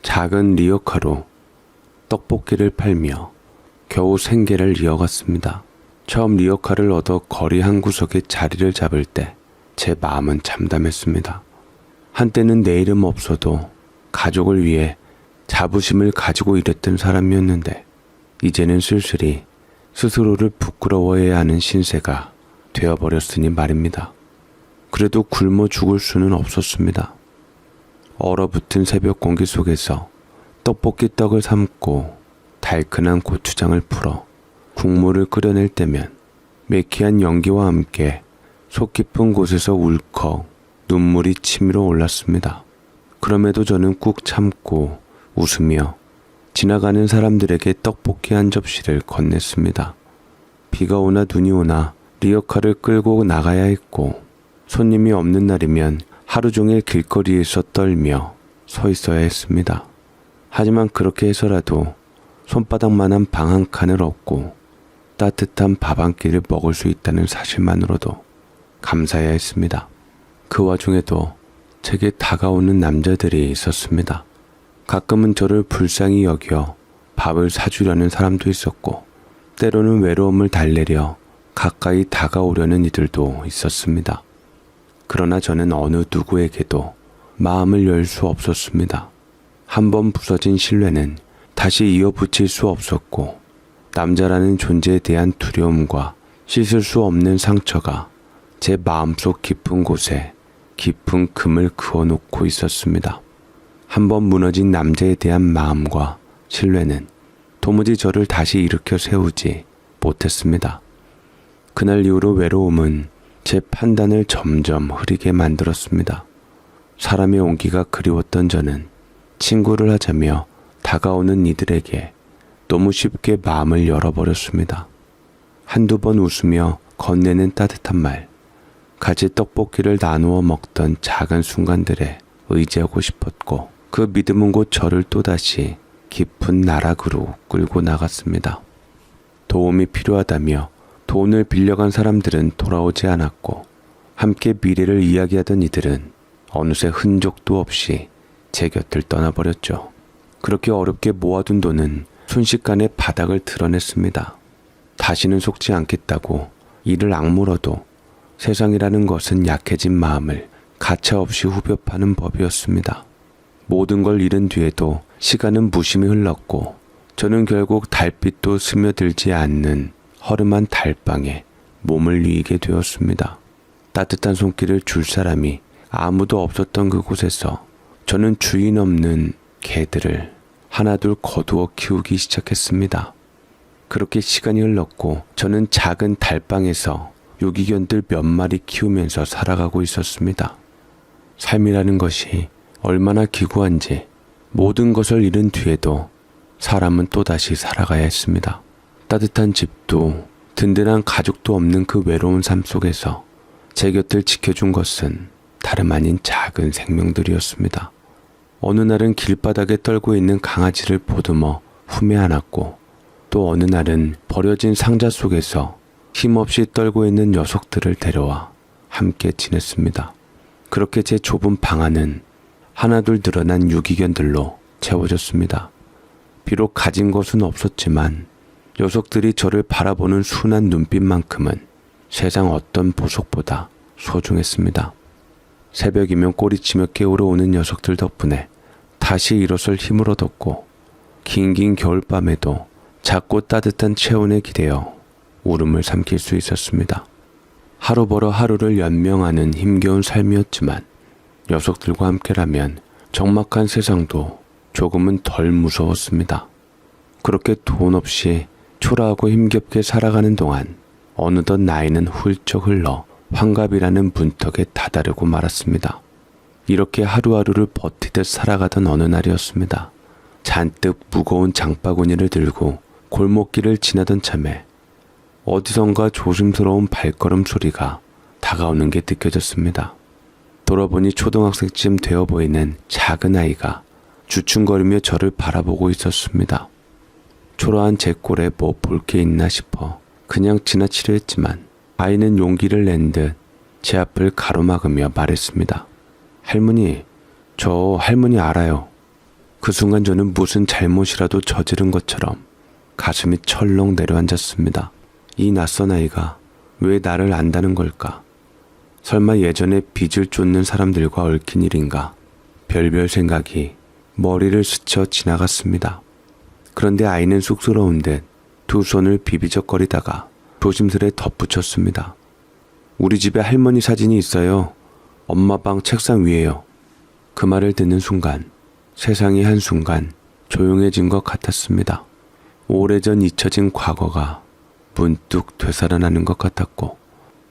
작은 리어카로 떡볶이를 팔며 겨우 생계를 이어갔습니다. 처음 리어카를 얻어 거리 한 구석에 자리를 잡을 때 제 마음은 참담했습니다. 한때는 내 이름 없어도 가족을 위해 자부심을 가지고 일했던 사람이었는데 이제는 쓸쓸히 스스로를 부끄러워해야 하는 신세가 되어버렸으니 말입니다. 그래도 굶어 죽을 수는 없었습니다. 얼어붙은 새벽 공기 속에서 떡볶이 떡을 삶고 달큰한 고추장을 풀어 국물을 끓여낼 때면 매키한 연기와 함께 속 깊은 곳에서 울컥 눈물이 치밀어 올랐습니다. 그럼에도 저는 꾹 참고 웃으며 지나가는 사람들에게 떡볶이 한 접시를 건넸습니다. 비가 오나 눈이 오나 리어카를 끌고 나가야 했고 손님이 없는 날이면 하루 종일 길거리에서 떨며 서 있어야 했습니다. 하지만 그렇게 해서라도 손바닥만한 방 한 칸을 얻고 따뜻한 밥 한 끼를 먹을 수 있다는 사실만으로도 감사해야 했습니다. 그 와중에도 제게 다가오는 남자들이 있었습니다. 가끔은 저를 불쌍히 여겨 밥을 사주려는 사람도 있었고, 때로는 외로움을 달래려 가까이 다가오려는 이들도 있었습니다. 그러나 저는 어느 누구에게도 마음을 열 수 없었습니다. 한번 부서진 신뢰는 다시 이어붙일 수 없었고, 남자라는 존재에 대한 두려움과 씻을 수 없는 상처가 제 마음속 깊은 곳에 깊은 금을 그어놓고 있었습니다. 한번 무너진 남자에 대한 마음과 신뢰는 도무지 저를 다시 일으켜 세우지 못했습니다. 그날 이후로 외로움은 제 판단을 점점 흐리게 만들었습니다. 사람의 온기가 그리웠던 저는 친구를 하자며 다가오는 이들에게 너무 쉽게 마음을 열어버렸습니다. 한두 번 웃으며 건네는 따뜻한 말, 같이 떡볶이를 나누어 먹던 작은 순간들에 의지하고 싶었고, 그 믿음은 곧 저를 또다시 깊은 나락으로 끌고 나갔습니다. 도움이 필요하다며 돈을 빌려간 사람들은 돌아오지 않았고, 함께 미래를 이야기하던 이들은 어느새 흔적도 없이 제 곁을 떠나버렸죠. 그렇게 어렵게 모아둔 돈은 순식간에 바닥을 드러냈습니다. 다시는 속지 않겠다고 이를 악물어도 세상이라는 것은 약해진 마음을 가차없이 후벼 파는 법이었습니다. 모든 걸 잃은 뒤에도 시간은 무심히 흘렀고, 저는 결국 달빛도 스며들지 않는 허름한 달방에 몸을 뉘게 되었습니다. 따뜻한 손길을 줄 사람이 아무도 없었던 그곳에서 저는 주인 없는 개들을 하나둘 거두어 키우기 시작했습니다. 그렇게 시간이 흘렀고, 저는 작은 달방에서 유기견들 몇 마리 키우면서 살아가고 있었습니다. 삶이라는 것이 얼마나 기구한지, 모든 것을 잃은 뒤에도 사람은 또다시 살아가야 했습니다. 따뜻한 집도 든든한 가족도 없는 그 외로운 삶 속에서 제 곁을 지켜준 것은 다름 아닌 작은 생명들이었습니다. 어느 날은 길바닥에 떨고 있는 강아지를 보듬어 품에 안았고, 또 어느 날은 버려진 상자 속에서 힘없이 떨고 있는 녀석들을 데려와 함께 지냈습니다. 그렇게 제 좁은 방 안은 하나둘 늘어난 유기견들로 채워졌습니다. 비록 가진 것은 없었지만 녀석들이 저를 바라보는 순한 눈빛만큼은 세상 어떤 보석보다 소중했습니다. 새벽이면 꼬리치며 깨우러 오는 녀석들 덕분에 다시 일어설 힘을 얻었고, 긴긴 겨울밤에도 작고 따뜻한 체온에 기대어 울음을 삼킬 수 있었습니다. 하루 벌어 하루를 연명하는 힘겨운 삶이었지만, 녀석들과 함께라면 적막한 세상도 조금은 덜 무서웠습니다. 그렇게 돈 없이 초라하고 힘겹게 살아가는 동안 어느덧 나이는 훌쩍 흘러 환갑이라는 문턱에 다다르고 말았습니다. 이렇게 하루하루를 버티듯 살아가던 어느 날이었습니다. 잔뜩 무거운 장바구니를 들고 골목길을 지나던 참에 어디선가 조심스러운 발걸음 소리가 다가오는 게 느껴졌습니다. 돌아보니 초등학생쯤 되어 보이는 작은 아이가 주춤거리며 저를 바라보고 있었습니다. 초라한 제 꼴에 뭐 볼 게 있나 싶어 그냥 지나치려 했지만, 아이는 용기를 낸 듯 제 앞을 가로막으며 말했습니다. 할머니, 저 할머니 알아요. 그 순간 저는 무슨 잘못이라도 저지른 것처럼 가슴이 철렁 내려앉았습니다. 이 낯선 아이가 왜 나를 안다는 걸까? 설마 예전에 빚을 쫓는 사람들과 얽힌 일인가? 별별 생각이 머리를 스쳐 지나갔습니다. 그런데 아이는 쑥스러운 듯 두 손을 비비적거리다가 조심스레 덧붙였습니다. 우리 집에 할머니 사진이 있어요. 엄마 방 책상 위에요. 그 말을 듣는 순간 세상이 한순간 조용해진 것 같았습니다. 오래전 잊혀진 과거가 문득 되살아나는 것 같았고,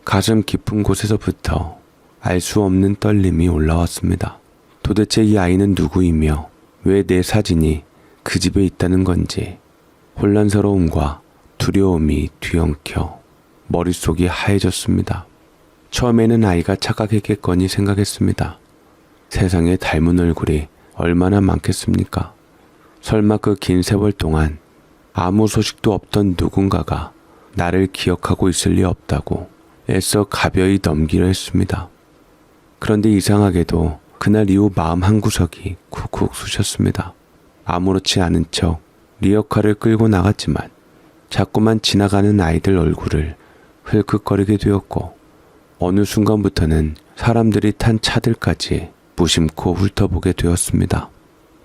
가슴 깊은 곳에서부터 알 수 없는 떨림이 올라왔습니다. 도대체 이 아이는 누구이며 왜 내 사진이 그 집에 있다는 건지, 혼란스러움과 두려움이 뒤엉켜 머릿속이 하얘졌습니다. 처음에는 아이가 착각했겠거니 생각했습니다. 세상에 닮은 얼굴이 얼마나 많겠습니까? 설마 그 긴 세월 동안 아무 소식도 없던 누군가가 나를 기억하고 있을 리 없다고 애써 가벼이 넘기려 했습니다. 그런데 이상하게도 그날 이후 마음 한구석이 쿡쿡 쑤셨습니다. 아무렇지 않은 척 리어카를 끌고 나갔지만 자꾸만 지나가는 아이들 얼굴을 흘끗거리게 되었고 어느 순간부터는 사람들이 탄 차들까지 무심코 훑어보게 되었습니다.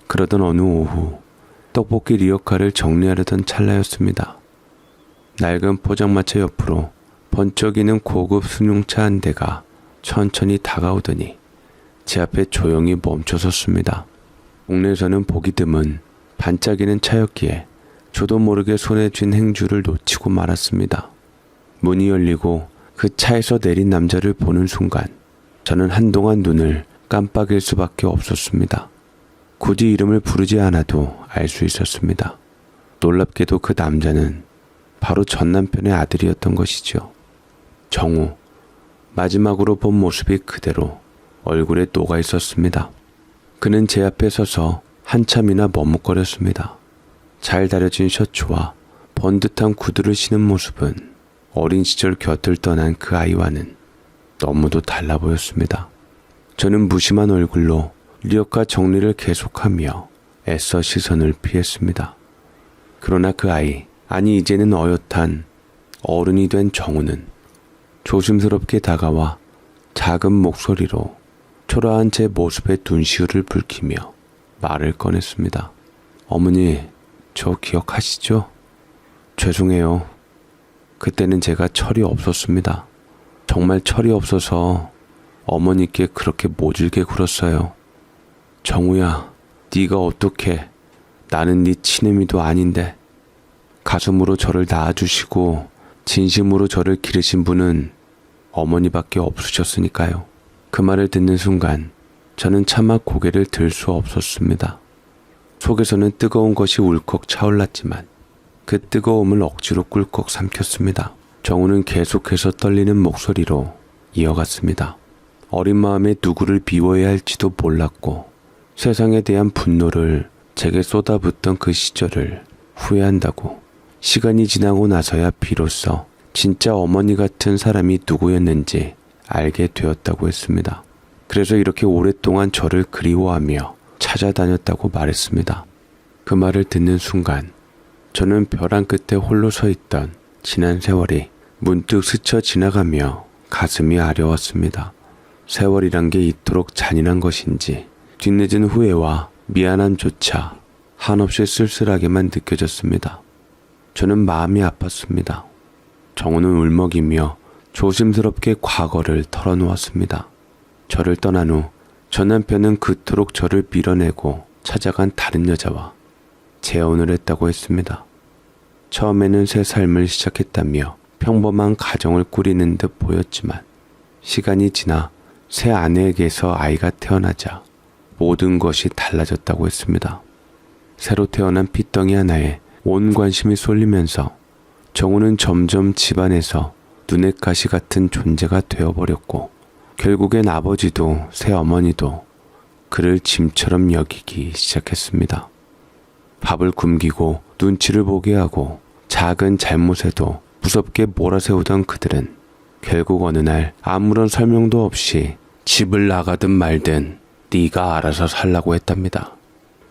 그러던 어느 오후 떡볶이 리어카를 정리하려던 찰나였습니다. 낡은 포장마차 옆으로 번쩍이는 고급 승용차 한 대가 천천히 다가오더니 제 앞에 조용히 멈춰섰습니다. 동네에서는 보기 드문 반짝이는 차였기에 저도 모르게 손에 쥔 행주를 놓치고 말았습니다. 문이 열리고 그 차에서 내린 남자를 보는 순간 저는 한동안 눈을 깜빡일 수밖에 없었습니다. 굳이 이름을 부르지 않아도 알 수 있었습니다. 놀랍게도 그 남자는 바로 전 남편의 아들이었던 것이죠. 정우. 마지막으로 본 모습이 그대로 얼굴에 녹아 있었습니다. 그는 제 앞에 서서 한참이나 머뭇거렸습니다. 잘 다려진 셔츠와 번듯한 구두를 신은 모습은 어린 시절 곁을 떠난 그 아이와는 너무도 달라 보였습니다. 저는 무심한 얼굴로 리어카 정리를 계속하며 애써 시선을 피했습니다. 그러나 그 아이, 아니 이제는 어엿한 어른이 된 정우는 조심스럽게 다가와 작은 목소리로 초라한 제 모습에 눈시울을 붉히며 말을 꺼냈습니다. 어머니, 저 기억하시죠? 죄송해요. 그때는 제가 철이 없었습니다. 정말 철이 없어서 어머니께 그렇게 모질게 굴었어요. 정우야, 네가 어떻게, 나는 네 친애미도 아닌데. 가슴으로 저를 낳아주시고 진심으로 저를 기르신 분은 어머니밖에 없으셨으니까요. 그 말을 듣는 순간 저는 차마 고개를 들 수 없었습니다. 속에서는 뜨거운 것이 울컥 차올랐지만 그 뜨거움을 억지로 꿀꺽 삼켰습니다. 정우는 계속해서 떨리는 목소리로 이어갔습니다. 어린 마음에 누구를 미워해야 할지도 몰랐고 세상에 대한 분노를 제게 쏟아붓던 그 시절을 후회한다고. 시간이 지나고 나서야 비로소 진짜 어머니 같은 사람이 누구였는지 알게 되었다고 했습니다. 그래서 이렇게 오랫동안 저를 그리워하며 찾아다녔다고 말했습니다. 그 말을 듣는 순간 저는 벼랑 끝에 홀로 서 있던 지난 세월이 문득 스쳐 지나가며 가슴이 아려웠습니다. 세월이란 게 이토록 잔인한 것인지 뒤늦은 후회와 미안함조차 한없이 쓸쓸하게만 느껴졌습니다. 저는 마음이 아팠습니다. 정우는 울먹이며 조심스럽게 과거를 털어놓았습니다. 저를 떠난 후 전 남편은 그토록 저를 밀어내고 찾아간 다른 여자와 재혼을 했다고 했습니다. 처음에는 새 삶을 시작했다며 평범한 가정을 꾸리는 듯 보였지만 시간이 지나 새 아내에게서 아이가 태어나자 모든 것이 달라졌다고 했습니다. 새로 태어난 핏덩이 하나에 온 관심이 쏠리면서 정우는 점점 집안에서 눈엣 가시 같은 존재가 되어버렸고 결국엔 아버지도 새 어머니도 그를 짐처럼 여기기 시작했습니다. 밥을 굶기고 눈치를 보게 하고 작은 잘못에도 무섭게 몰아세우던 그들은 결국 어느 날 아무런 설명도 없이 집을 나가든 말든 네가 알아서 살라고 했답니다.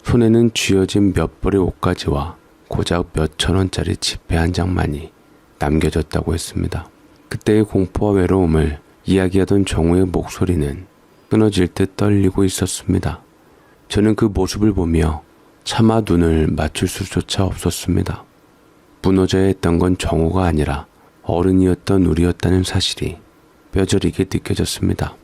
손에는 쥐어진 몇 벌의 옷가지와 고작 몇천 원짜리 지폐 한 장만이 남겨졌다고 했습니다. 그때의 공포와 외로움을 이야기하던 정우의 목소리는 끊어질 듯 떨리고 있었습니다. 저는 그 모습을 보며 차마 눈을 맞출 수조차 없었습니다. 무너져야 했던 건 정우가 아니라 어른이었던 우리였다는 사실이 뼈저리게 느껴졌습니다.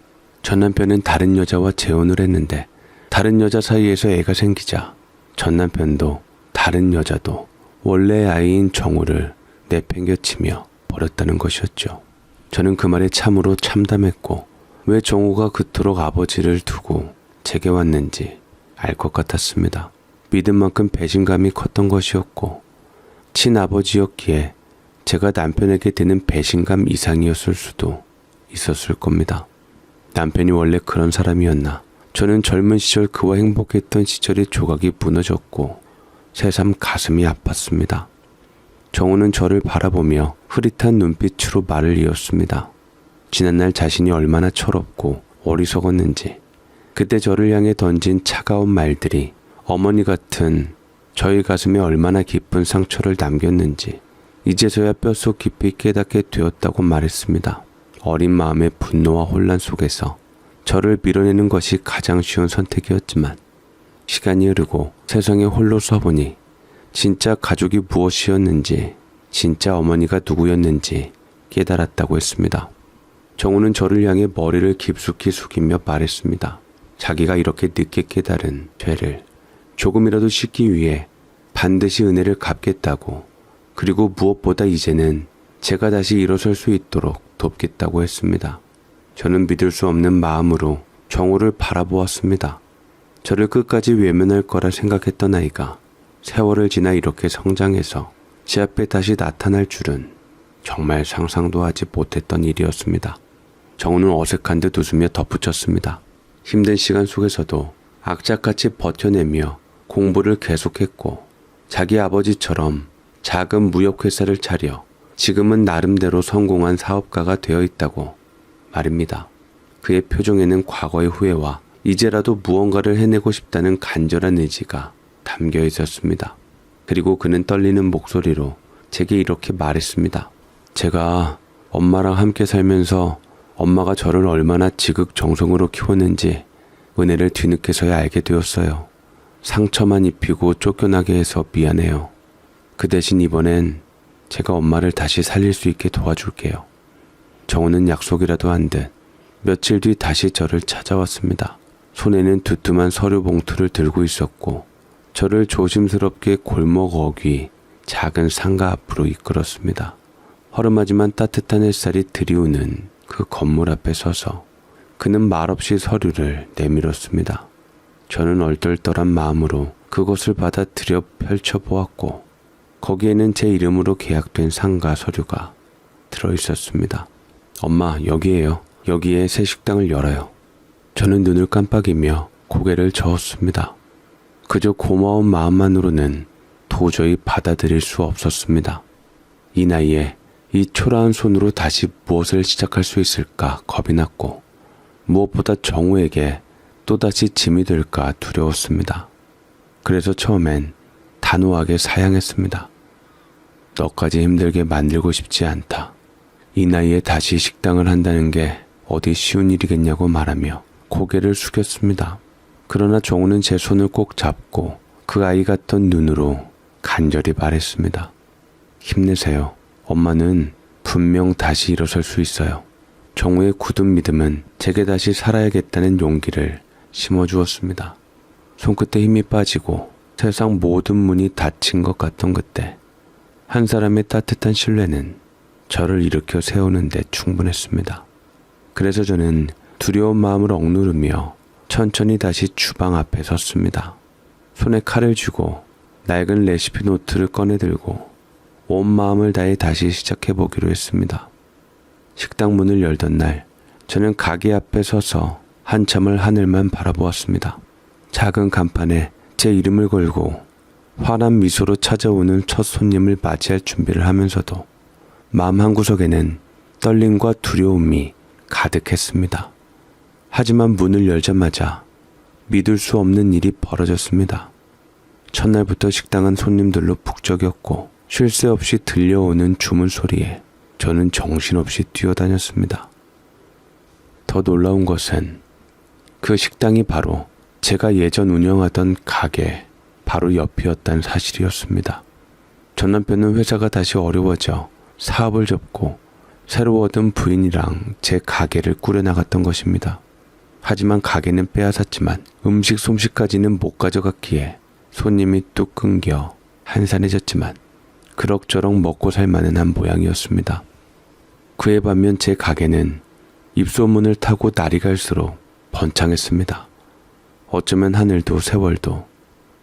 전 남편은 다른 여자와 재혼을 했는데 다른 여자 사이에서 애가 생기자 전 남편도 다른 여자도 원래의 아이인 정우를 내팽겨치며 버렸다는 것이었죠. 저는 그 말에 참으로 참담했고 왜 정우가 그토록 아버지를 두고 제게 왔는지 알 것 같았습니다. 믿은 만큼 배신감이 컸던 것이었고 친아버지였기에 제가 남편에게 드는 배신감 이상이었을 수도 있었을 겁니다. 남편이 원래 그런 사람이었나. 저는 젊은 시절 그와 행복했던 시절의 조각이 무너졌고 새삼 가슴이 아팠습니다. 정우는 저를 바라보며 흐릿한 눈빛으로 말을 이었습니다. 지난날 자신이 얼마나 철없고 어리석었는지 그때 저를 향해 던진 차가운 말들이 어머니 같은 저희 가슴에 얼마나 깊은 상처를 남겼는지 이제서야 뼛속 깊이 깨닫게 되었다고 말했습니다. 어린 마음의 분노와 혼란 속에서 저를 밀어내는 것이 가장 쉬운 선택이었지만 시간이 흐르고 세상에 홀로 서보니 진짜 가족이 무엇이었는지, 진짜 어머니가 누구였는지 깨달았다고 했습니다. 정우는 저를 향해 머리를 깊숙이 숙이며 말했습니다. 자기가 이렇게 늦게 깨달은 죄를 조금이라도 씻기 위해 반드시 은혜를 갚겠다고, 그리고 무엇보다 이제는 제가 다시 일어설 수 있도록 돕겠다고 했습니다. 저는 믿을 수 없는 마음으로 정우를 바라보았습니다. 저를 끝까지 외면할 거라 생각했던 아이가 세월을 지나 이렇게 성장해서 제 앞에 다시 나타날 줄은 정말 상상도 하지 못했던 일이었습니다. 정우는 어색한 듯 웃으며 덧붙였습니다. 힘든 시간 속에서도 악착같이 버텨내며 공부를 계속했고 자기 아버지처럼 작은 무역회사를 차려 지금은 나름대로 성공한 사업가가 되어 있다고 말입니다. 그의 표정에는 과거의 후회와 이제라도 무언가를 해내고 싶다는 간절한 의지가 담겨 있었습니다. 그리고 그는 떨리는 목소리로 제게 이렇게 말했습니다. 제가 엄마랑 함께 살면서 엄마가 저를 얼마나 지극정성으로 키웠는지 은혜를 뒤늦게서야 알게 되었어요. 상처만 입히고 쫓겨나게 해서 미안해요. 그 대신 이번엔 제가 엄마를 다시 살릴 수 있게 도와줄게요. 정우는 약속이라도 한 듯 며칠 뒤 다시 저를 찾아왔습니다. 손에는 두툼한 서류 봉투를 들고 있었고 저를 조심스럽게 골목 어귀 작은 상가 앞으로 이끌었습니다. 허름하지만 따뜻한 햇살이 들이우는 그 건물 앞에 서서 그는 말없이 서류를 내밀었습니다. 저는 얼떨떨한 마음으로 그것을 받아들여 펼쳐보았고 거기에는 제 이름으로 계약된 상가 서류가 들어있었습니다. 엄마, 여기에요. 여기에 새 식당을 열어요. 저는 눈을 깜빡이며 고개를 저었습니다. 그저 고마운 마음만으로는 도저히 받아들일 수 없었습니다. 이 나이에 이 초라한 손으로 다시 무엇을 시작할 수 있을까 겁이 났고 무엇보다 정우에게 또다시 짐이 될까 두려웠습니다. 그래서 처음엔 단호하게 사양했습니다. 너까지 힘들게 만들고 싶지 않다. 이 나이에 다시 식당을 한다는 게 어디 쉬운 일이겠냐고 말하며 고개를 숙였습니다. 그러나 정우는 제 손을 꼭 잡고 그 아이 같던 눈으로 간절히 말했습니다. 힘내세요. 엄마는 분명 다시 일어설 수 있어요. 정우의 굳은 믿음은 제게 다시 살아야겠다는 용기를 심어주었습니다. 손끝에 힘이 빠지고 세상 모든 문이 닫힌 것 같던 그때 한 사람의 따뜻한 신뢰는 저를 일으켜 세우는 데 충분했습니다. 그래서 저는 두려운 마음을 억누르며 천천히 다시 주방 앞에 섰습니다. 손에 칼을 쥐고 낡은 레시피 노트를 꺼내들고 온 마음을 다해 다시 시작해보기로 했습니다. 식당 문을 열던 날 저는 가게 앞에 서서 한참을 하늘만 바라보았습니다. 작은 간판에 제 이름을 걸고 환한 미소로 찾아오는 첫 손님을 맞이할 준비를 하면서도 마음 한구석에는 떨림과 두려움이 가득했습니다. 하지만 문을 열자마자 믿을 수 없는 일이 벌어졌습니다. 첫날부터 식당은 손님들로 북적였고 쉴 새 없이 들려오는 주문 소리에 저는 정신없이 뛰어다녔습니다. 더 놀라운 것은 그 식당이 바로 제가 예전 운영하던 가게 바로 옆이었다는 사실이었습니다. 전 남편은 회사가 다시 어려워져 사업을 접고 새로 얻은 부인이랑 제 가게를 꾸려나갔던 것입니다. 하지만 가게는 빼앗았지만 음식 솜씨까지는 못 가져갔기에 손님이 뚝 끊겨 한산해졌지만 그럭저럭 먹고 살만은 한 모양이었습니다. 그에 반면 제 가게는 입소문을 타고 날이 갈수록 번창했습니다. 어쩌면 하늘도 세월도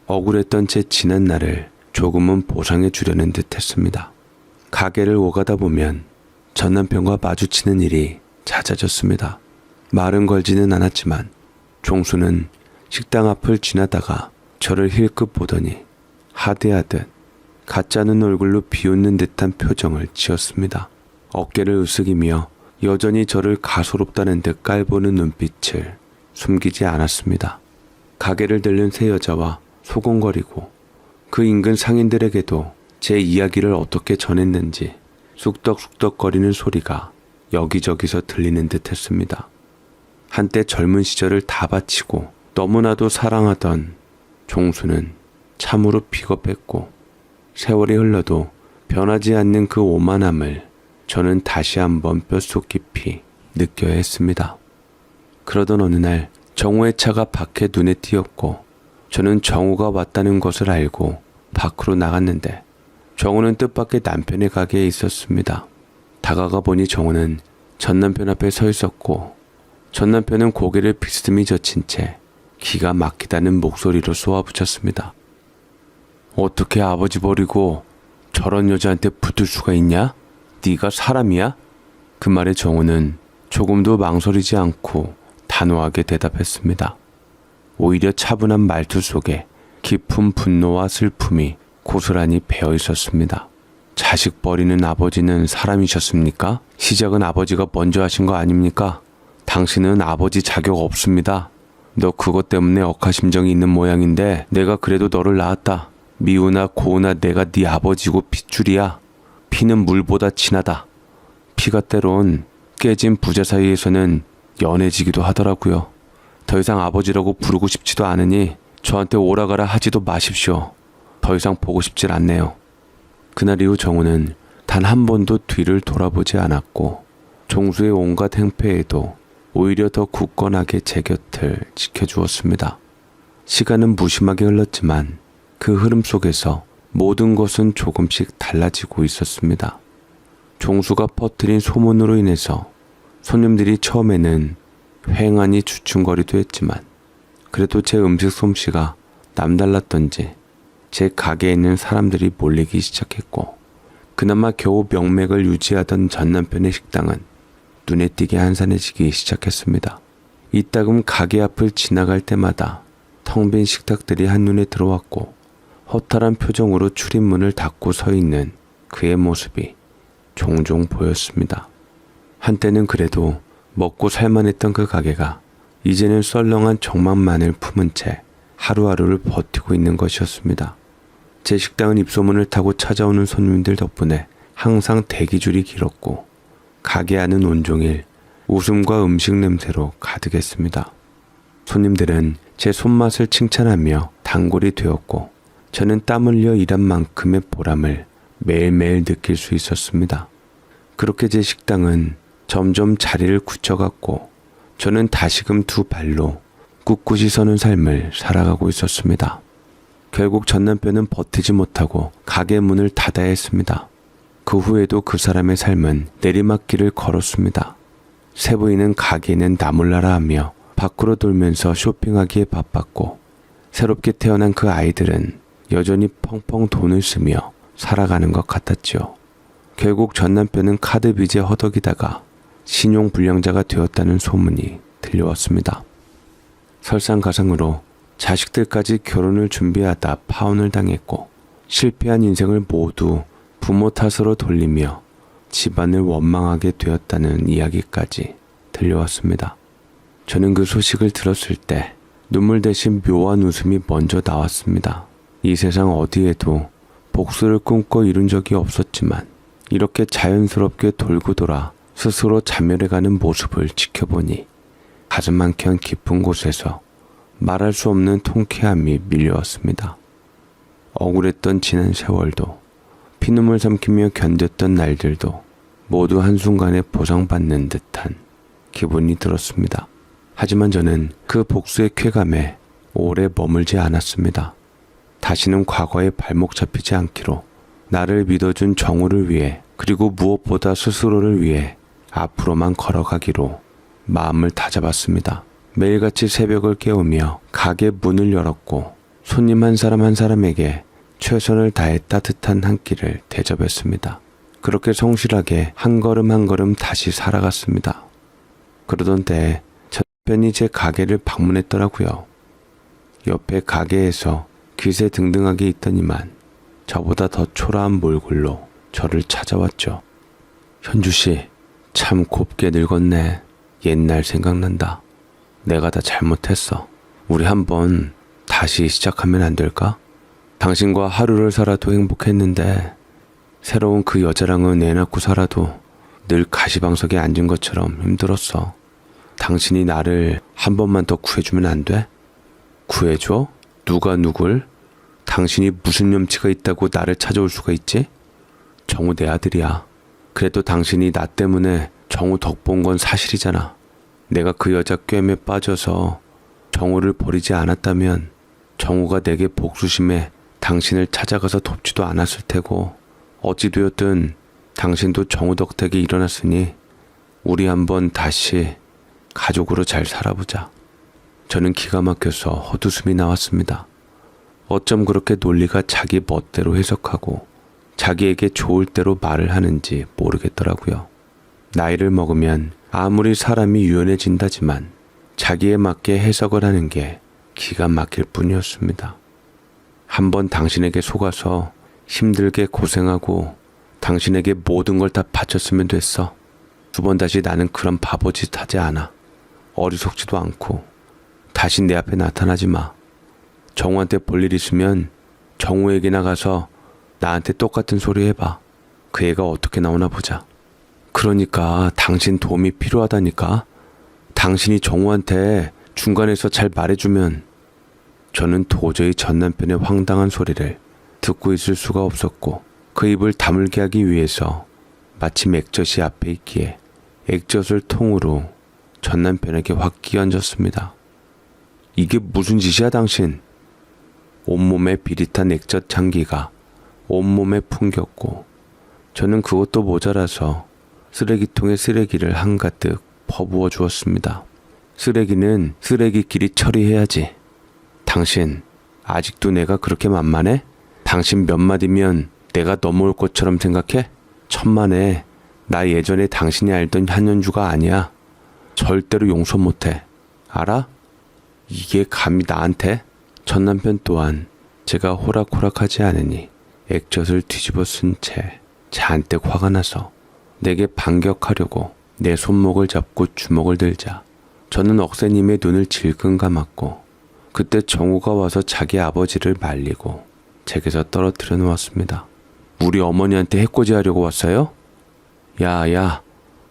억울했던 제 지난 날을 조금은 보상해 주려는 듯 했습니다. 가게를 오가다 보면 전 남편과 마주치는 일이 잦아졌습니다. 말은 걸지는 않았지만 종수는 식당 앞을 지나다가 저를 힐끗 보더니 하대하듯 가짜는 얼굴로 비웃는 듯한 표정을 지었습니다. 어깨를 으쓱이며 여전히 저를 가소롭다는 듯 깔보는 눈빛을 숨기지 않았습니다. 가게를 들른 세 여자와 소곤거리고 그 인근 상인들에게도 제 이야기를 어떻게 전했는지 쑥덕쑥덕거리는 소리가 여기저기서 들리는 듯 했습니다. 한때 젊은 시절을 다 바치고 너무나도 사랑하던 종수는 참으로 비겁했고 세월이 흘러도 변하지 않는 그 오만함을 저는 다시 한번 뼛속 깊이 느껴야 했습니다. 그러던 어느 날 정우의 차가 밖에 눈에 띄었고 저는 정우가 왔다는 것을 알고 밖으로 나갔는데 정우는 뜻밖의 남편의 가게에 있었습니다. 다가가 보니 정우는 전 남편 앞에 서 있었고 전 남편은 고개를 비스듬히 젖힌 채 기가 막히다는 목소리로 쏘아붙였습니다. 어떻게 아버지 버리고 저런 여자한테 붙을 수가 있냐? 네가 사람이야? 그 말에 정우는 조금도 망설이지 않고 단호하게 대답했습니다. 오히려 차분한 말투 속에 깊은 분노와 슬픔이 고스란히 배어 있었습니다. 자식 버리는 아버지는 사람이셨습니까? 시작은 아버지가 먼저 하신 거 아닙니까? 당신은 아버지 자격 없습니다. 너 그것 때문에 억하심정이 있는 모양인데 내가 그래도 너를 낳았다. 미우나 고우나 내가 네 아버지고 핏줄이야. 피는 물보다 진하다. 피가 때론 깨진 부자 사이에서는 연해지기도 하더라고요. 더 이상 아버지라고 부르고 싶지도 않으니 저한테 오라가라 하지도 마십시오. 더 이상 보고 싶질 않네요. 그날 이후 정우는 단 한 번도 뒤를 돌아보지 않았고 종수의 온갖 행패에도 오히려 더 굳건하게 제 곁을 지켜주었습니다. 시간은 무심하게 흘렀지만 그 흐름 속에서 모든 것은 조금씩 달라지고 있었습니다. 종수가 퍼뜨린 소문으로 인해서 손님들이 처음에는 휑하니 주춤거리도 했지만 그래도 제 음식 솜씨가 남달랐던지 제 가게에 있는 사람들이 몰리기 시작했고 그나마 겨우 명맥을 유지하던 전 남편의 식당은 눈에 띄게 한산해지기 시작했습니다. 이따금 가게 앞을 지나갈 때마다 텅 빈 식탁들이 한눈에 들어왔고 허탈한 표정으로 출입문을 닫고 서 있는 그의 모습이 종종 보였습니다. 한때는 그래도 먹고 살만했던 그 가게가 이제는 썰렁한 적막만을 품은 채 하루하루를 버티고 있는 것이었습니다. 제 식당은 입소문을 타고 찾아오는 손님들 덕분에 항상 대기줄이 길었고 가게 안은 온종일 웃음과 음식 냄새로 가득했습니다. 손님들은 제 손맛을 칭찬하며 단골이 되었고 저는 땀 흘려 일한 만큼의 보람을 매일매일 느낄 수 있었습니다. 그렇게 제 식당은 점점 자리를 굳혀갔고 저는 다시금 두 발로 꿋꿋이 서는 삶을 살아가고 있었습니다. 결국 전 남편은 버티지 못하고 가게 문을 닫아야 했습니다. 그 후에도 그 사람의 삶은 내리막길을 걸었습니다. 세부인은 가게는 나몰라라 하며 밖으로 돌면서 쇼핑하기에 바빴고 새롭게 태어난 그 아이들은 여전히 펑펑 돈을 쓰며 살아가는 것 같았죠. 결국 전 남편은 카드 빚에 허덕이다가 신용불량자가 되었다는 소문이 들려왔습니다. 설상가상으로 자식들까지 결혼을 준비하다 파혼을 당했고 실패한 인생을 모두 부모 탓으로 돌리며 집안을 원망하게 되었다는 이야기까지 들려왔습니다. 저는 그 소식을 들었을 때 눈물 대신 묘한 웃음이 먼저 나왔습니다. 이 세상 어디에도 복수를 꿈꿔 이룬 적이 없었지만 이렇게 자연스럽게 돌고 돌아 스스로 자멸해가는 모습을 지켜보니 가슴 한켠 깊은 곳에서 말할 수 없는 통쾌함이 밀려왔습니다. 억울했던 지난 세월도 피눈물 삼키며 견뎠던 날들도 모두 한순간에 보상받는 듯한 기분이 들었습니다. 하지만 저는 그 복수의 쾌감에 오래 머물지 않았습니다. 다시는 과거에 발목 잡히지 않기로 나를 믿어준 정우를 위해 그리고 무엇보다 스스로를 위해 앞으로만 걸어가기로 마음을 다잡았습니다. 매일같이 새벽을 깨우며 가게 문을 열었고 손님 한 사람 한 사람에게 최선을 다해 따뜻한 한 끼를 대접했습니다. 그렇게 성실하게 한 걸음 한 걸음 다시 살아갔습니다. 그러던 때에 전 남편이 제 가게를 방문했더라고요. 옆에 가게에서 귀세 등등하게 있더니만 저보다 더 초라한 몰골로 저를 찾아왔죠. 현주씨, 참 곱게 늙었네. 옛날 생각난다. 내가 다 잘못했어. 우리 한번 다시 시작하면 안 될까? 당신과 하루를 살아도 행복했는데 새로운 그 여자랑은 애 낳고 살아도 늘 가시방석에 앉은 것처럼 힘들었어. 당신이 나를 한 번만 더 구해주면 안 돼? 구해줘? 누가 누굴? 당신이 무슨 염치가 있다고 나를 찾아올 수가 있지? 정우 내 아들이야. 그래도 당신이 나 때문에 정우 덕 본 건 사실이잖아. 내가 그 여자 꿰매 빠져서 정우를 버리지 않았다면 정우가 내게 복수심에 당신을 찾아가서 돕지도 않았을 테고, 어찌 되었든 당신도 정우 덕택이 일어났으니 우리 한번 다시 가족으로 잘 살아보자. 저는 기가 막혀서 헛웃음이 나왔습니다. 어쩜 그렇게 논리가 자기 멋대로 해석하고 자기에게 좋을 대로 말을 하는지 모르겠더라고요. 나이를 먹으면 아무리 사람이 유연해진다지만 자기에 맞게 해석을 하는 게 기가 막힐 뿐이었습니다. 한번 당신에게 속아서 힘들게 고생하고 당신에게 모든 걸 다 바쳤으면 됐어. 두 번 다시 나는 그런 바보짓 하지 않아. 어리석지도 않고 다시 내 앞에 나타나지 마. 정우한테 볼 일 있으면 정우에게 나가서 나한테 똑같은 소리 해봐. 그 애가 어떻게 나오나 보자. 그러니까 당신 도움이 필요하다니까. 당신이 정우한테 중간에서 잘 말해주면. 저는 도저히 전 남편의 황당한 소리를 듣고 있을 수가 없었고 그 입을 다물게 하기 위해서 마침 액젓이 앞에 있기에 액젓을 통으로 전 남편에게 확 끼얹었습니다. 이게 무슨 짓이야 당신? 온몸에 비릿한 액젓 향기가 온몸에 풍겼고 저는 그것도 모자라서 쓰레기통에 쓰레기를 한가득 퍼부어 주었습니다. 쓰레기는 쓰레기끼리 처리해야지. 당신 아직도 내가 그렇게 만만해? 당신 몇 마디면 내가 넘어올 것처럼 생각해? 천만에 나 예전에 당신이 알던 한현주가 아니야. 절대로 용서 못해. 알아? 이게 감히 나한테? 전 남편 또한 제가 호락호락하지 않으니 액젓을 뒤집어 쓴 채 잔뜩 화가 나서 내게 반격하려고 내 손목을 잡고 주먹을 들자 저는 억새님의 눈을 질끈 감았고 그때 정우가 와서 자기 아버지를 말리고 제게서 떨어뜨려 놓았습니다. 우리 어머니한테 해코지 하려고 왔어요? 야,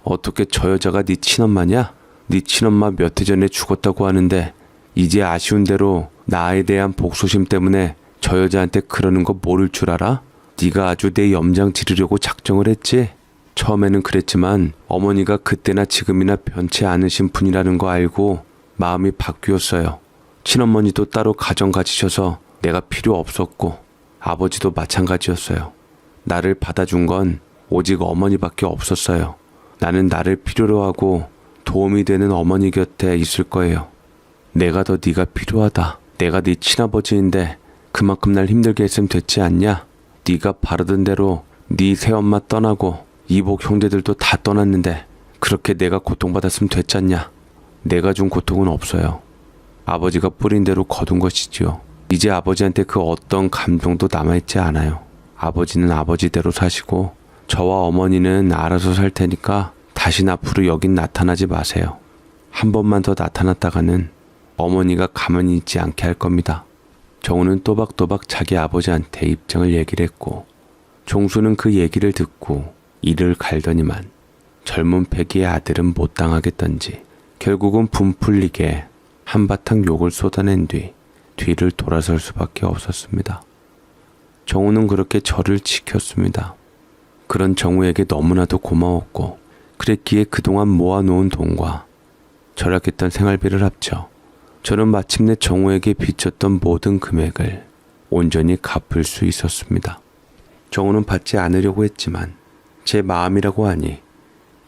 어떻게 저 여자가 네 친엄마냐? 네 친엄마 몇 해 전에 죽었다고 하는데 이제 아쉬운 대로 나에 대한 복수심 때문에 저 여자한테 그러는 거 모를 줄 알아? 네가 아주 내 염장 지르려고 작정을 했지? 처음에는 그랬지만 어머니가 그때나 지금이나 변치 않으신 분이라는 거 알고 마음이 바뀌었어요. 친어머니도 따로 가정 가지셔서 내가 필요 없었고 아버지도 마찬가지였어요. 나를 받아준 건 오직 어머니밖에 없었어요. 나는 나를 필요로 하고 도움이 되는 어머니 곁에 있을 거예요. 내가 더 네가 필요하다. 내가 네 친아버지인데 그만큼 날 힘들게 했으면 됐지 않냐? 네가 바르던 대로 네 새엄마 떠나고 이복 형제들도 다 떠났는데 그렇게 내가 고통받았으면 됐잖냐? 내가 준 고통은 없어요. 아버지가 뿌린 대로 거둔 것이지요. 이제 아버지한테 그 어떤 감정도 남아있지 않아요. 아버지는 아버지대로 사시고 저와 어머니는 알아서 살 테니까 다신 앞으로 여긴 나타나지 마세요. 한 번만 더 나타났다가는 어머니가 가만히 있지 않게 할 겁니다. 정우는 또박또박 자기 아버지한테 입장을 얘기를 했고 종수는 그 얘기를 듣고 이를 갈더니만 젊은 패기의 아들은 못 당하겠던지 결국은 분풀리게 한바탕 욕을 쏟아낸 뒤 뒤를 돌아설 수밖에 없었습니다. 정우는 그렇게 저를 지켰습니다. 그런 정우에게 너무나도 고마웠고 그랬기에 그동안 모아놓은 돈과 절약했던 생활비를 합쳐 저는 마침내 정우에게 빚졌던 모든 금액을 온전히 갚을 수 있었습니다. 정우는 받지 않으려고 했지만 제 마음이라고 하니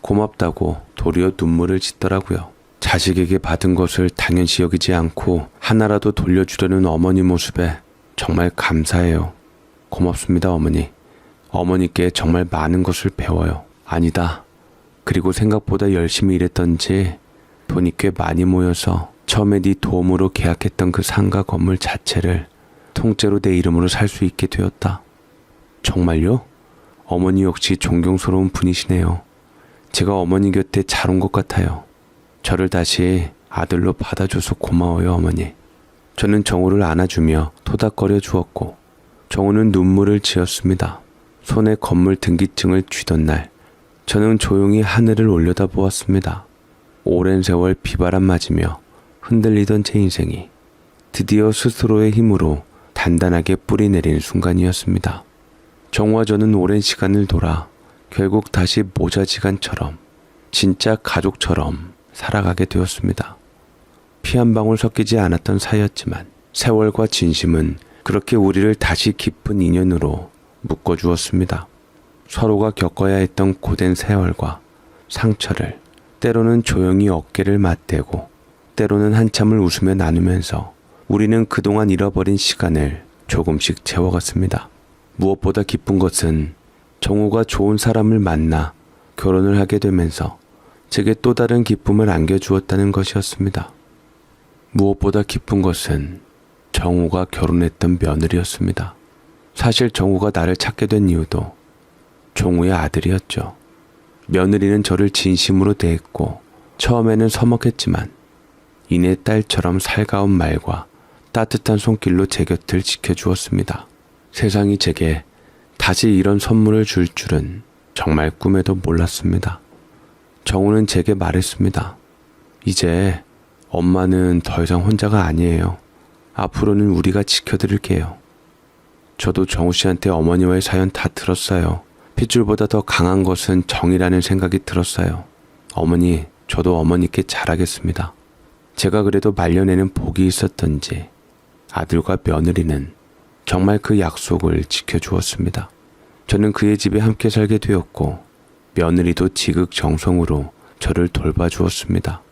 고맙다고 도리어 눈물을 짓더라고요. 자식에게 받은 것을 당연시 여기지 않고 하나라도 돌려주려는 어머니 모습에 정말 감사해요. 고맙습니다, 어머니. 어머니께 정말 많은 것을 배워요. 아니다. 그리고 생각보다 열심히 일했던지 돈이 꽤 많이 모여서 처음에 네 도움으로 계약했던 그 상가 건물 자체를 통째로 내 이름으로 살 수 있게 되었다. 정말요? 어머니 역시 존경스러운 분이시네요. 제가 어머니 곁에 잘 온 것 같아요. 저를 다시 아들로 받아줘서 고마워요, 어머니. 저는 정우를 안아주며 토닥거려 주었고 정우는 눈물을 지었습니다. 손에 건물 등기증을 쥐던 날, 저는 조용히 하늘을 올려다보았습니다. 오랜 세월 비바람 맞으며 흔들리던 제 인생이 드디어 스스로의 힘으로 단단하게 뿌리 내린 순간이었습니다. 정우와 저는 오랜 시간을 돌아 결국 다시 모자지간처럼 진짜 가족처럼 살아가게 되었습니다. 피 한 방울 섞이지 않았던 사이였지만 세월과 진심은 그렇게 우리를 다시 깊은 인연으로 묶어주었습니다. 서로가 겪어야 했던 고된 세월과 상처를 때로는 조용히 어깨를 맞대고 때로는 한참을 웃으며 나누면서 우리는 그동안 잃어버린 시간을 조금씩 채워갔습니다. 무엇보다 기쁜 것은 정우가 좋은 사람을 만나 결혼을 하게 되면서 제게 또 다른 기쁨을 안겨주었다는 것이었습니다. 무엇보다 기쁜 것은 정우가 결혼했던 며느리였습니다. 사실 정우가 나를 찾게 된 이유도 종우의 아들이었죠. 며느리는 저를 진심으로 대했고 처음에는 서먹했지만 이내 딸처럼 살가운 말과 따뜻한 손길로 제 곁을 지켜주었습니다. 세상이 제게 다시 이런 선물을 줄 줄은 정말 꿈에도 몰랐습니다. 정우는 제게 말했습니다. 이제 엄마는 더 이상 혼자가 아니에요. 앞으로는 우리가 지켜드릴게요. 저도 정우 씨한테 어머니와의 사연 다 들었어요. 핏줄보다 더 강한 것은 정이라는 생각이 들었어요. 어머니, 저도 어머니께 잘하겠습니다. 제가 그래도 말년에는 복이 있었던지 아들과 며느리는 정말 그 약속을 지켜주었습니다. 저는 그의 집에 함께 살게 되었고 며느리도 지극정성으로 저를 돌봐주었습니다.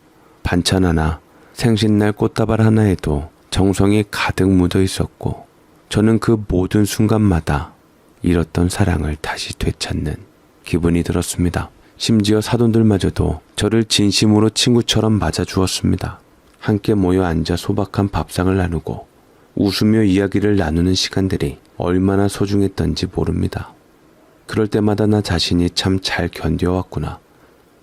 반찬 하나, 생신날 꽃다발 하나에도 정성이 가득 묻어 있었고 저는 그 모든 순간마다 잃었던 사랑을 다시 되찾는 기분이 들었습니다. 심지어 사돈들마저도 저를 진심으로 친구처럼 맞아주었습니다. 함께 모여 앉아 소박한 밥상을 나누고 웃으며 이야기를 나누는 시간들이 얼마나 소중했던지 모릅니다. 그럴 때마다 나 자신이 참 잘 견뎌왔구나.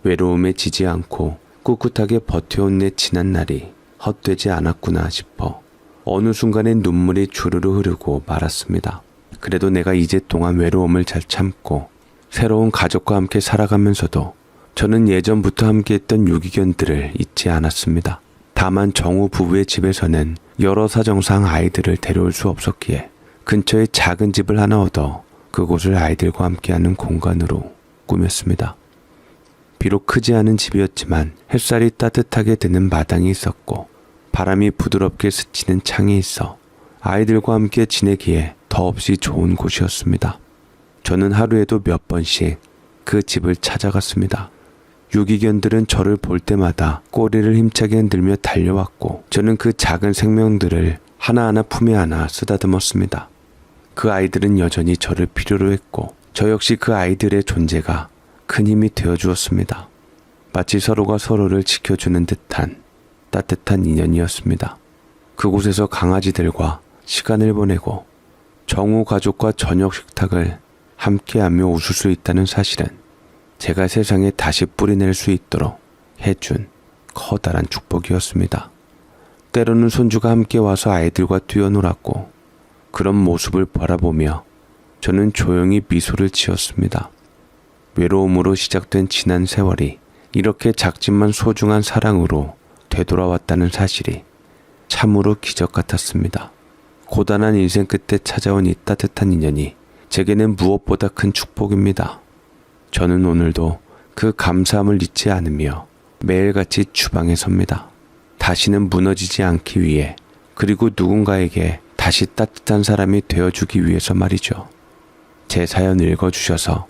외로움에 지지 않고 꿋꿋하게 버텨온 내 지난 날이 헛되지 않았구나 싶어 어느 순간에 눈물이 주르르 흐르고 말았습니다. 그래도 내가 이제 동안 외로움을 잘 참고 새로운 가족과 함께 살아가면서도 저는 예전부터 함께했던 유기견들을 잊지 않았습니다. 다만 정우 부부의 집에서는 여러 사정상 아이들을 데려올 수 없었기에 근처에 작은 집을 하나 얻어 그곳을 아이들과 함께하는 공간으로 꾸몄습니다. 비록 크지 않은 집이었지만 햇살이 따뜻하게 드는 마당이 있었고 바람이 부드럽게 스치는 창이 있어 아이들과 함께 지내기에 더없이 좋은 곳이었습니다. 저는 하루에도 몇 번씩 그 집을 찾아갔습니다. 유기견들은 저를 볼 때마다 꼬리를 힘차게 흔들며 달려왔고 저는 그 작은 생명들을 하나하나 품에 안아 쓰다듬었습니다. 그 아이들은 여전히 저를 필요로 했고 저 역시 그 아이들의 존재가 큰 힘이 되어주었습니다. 마치 서로가 서로를 지켜주는 듯한 따뜻한 인연이었습니다. 그곳에서 강아지들과 시간을 보내고 정우 가족과 저녁 식탁을 함께하며 웃을 수 있다는 사실은 제가 세상에 다시 뿌리낼 수 있도록 해준 커다란 축복이었습니다. 때로는 손주가 함께 와서 아이들과 뛰어놀았고 그런 모습을 바라보며 저는 조용히 미소를 지었습니다. 외로움으로 시작된 지난 세월이 이렇게 작지만 소중한 사랑으로 되돌아왔다는 사실이 참으로 기적 같았습니다. 고단한 인생 끝에 찾아온 이 따뜻한 인연이 제게는 무엇보다 큰 축복입니다. 저는 오늘도 그 감사함을 잊지 않으며 매일같이 주방에 섭니다. 다시는 무너지지 않기 위해 그리고 누군가에게 다시 따뜻한 사람이 되어주기 위해서 말이죠. 제 사연 읽어주셔서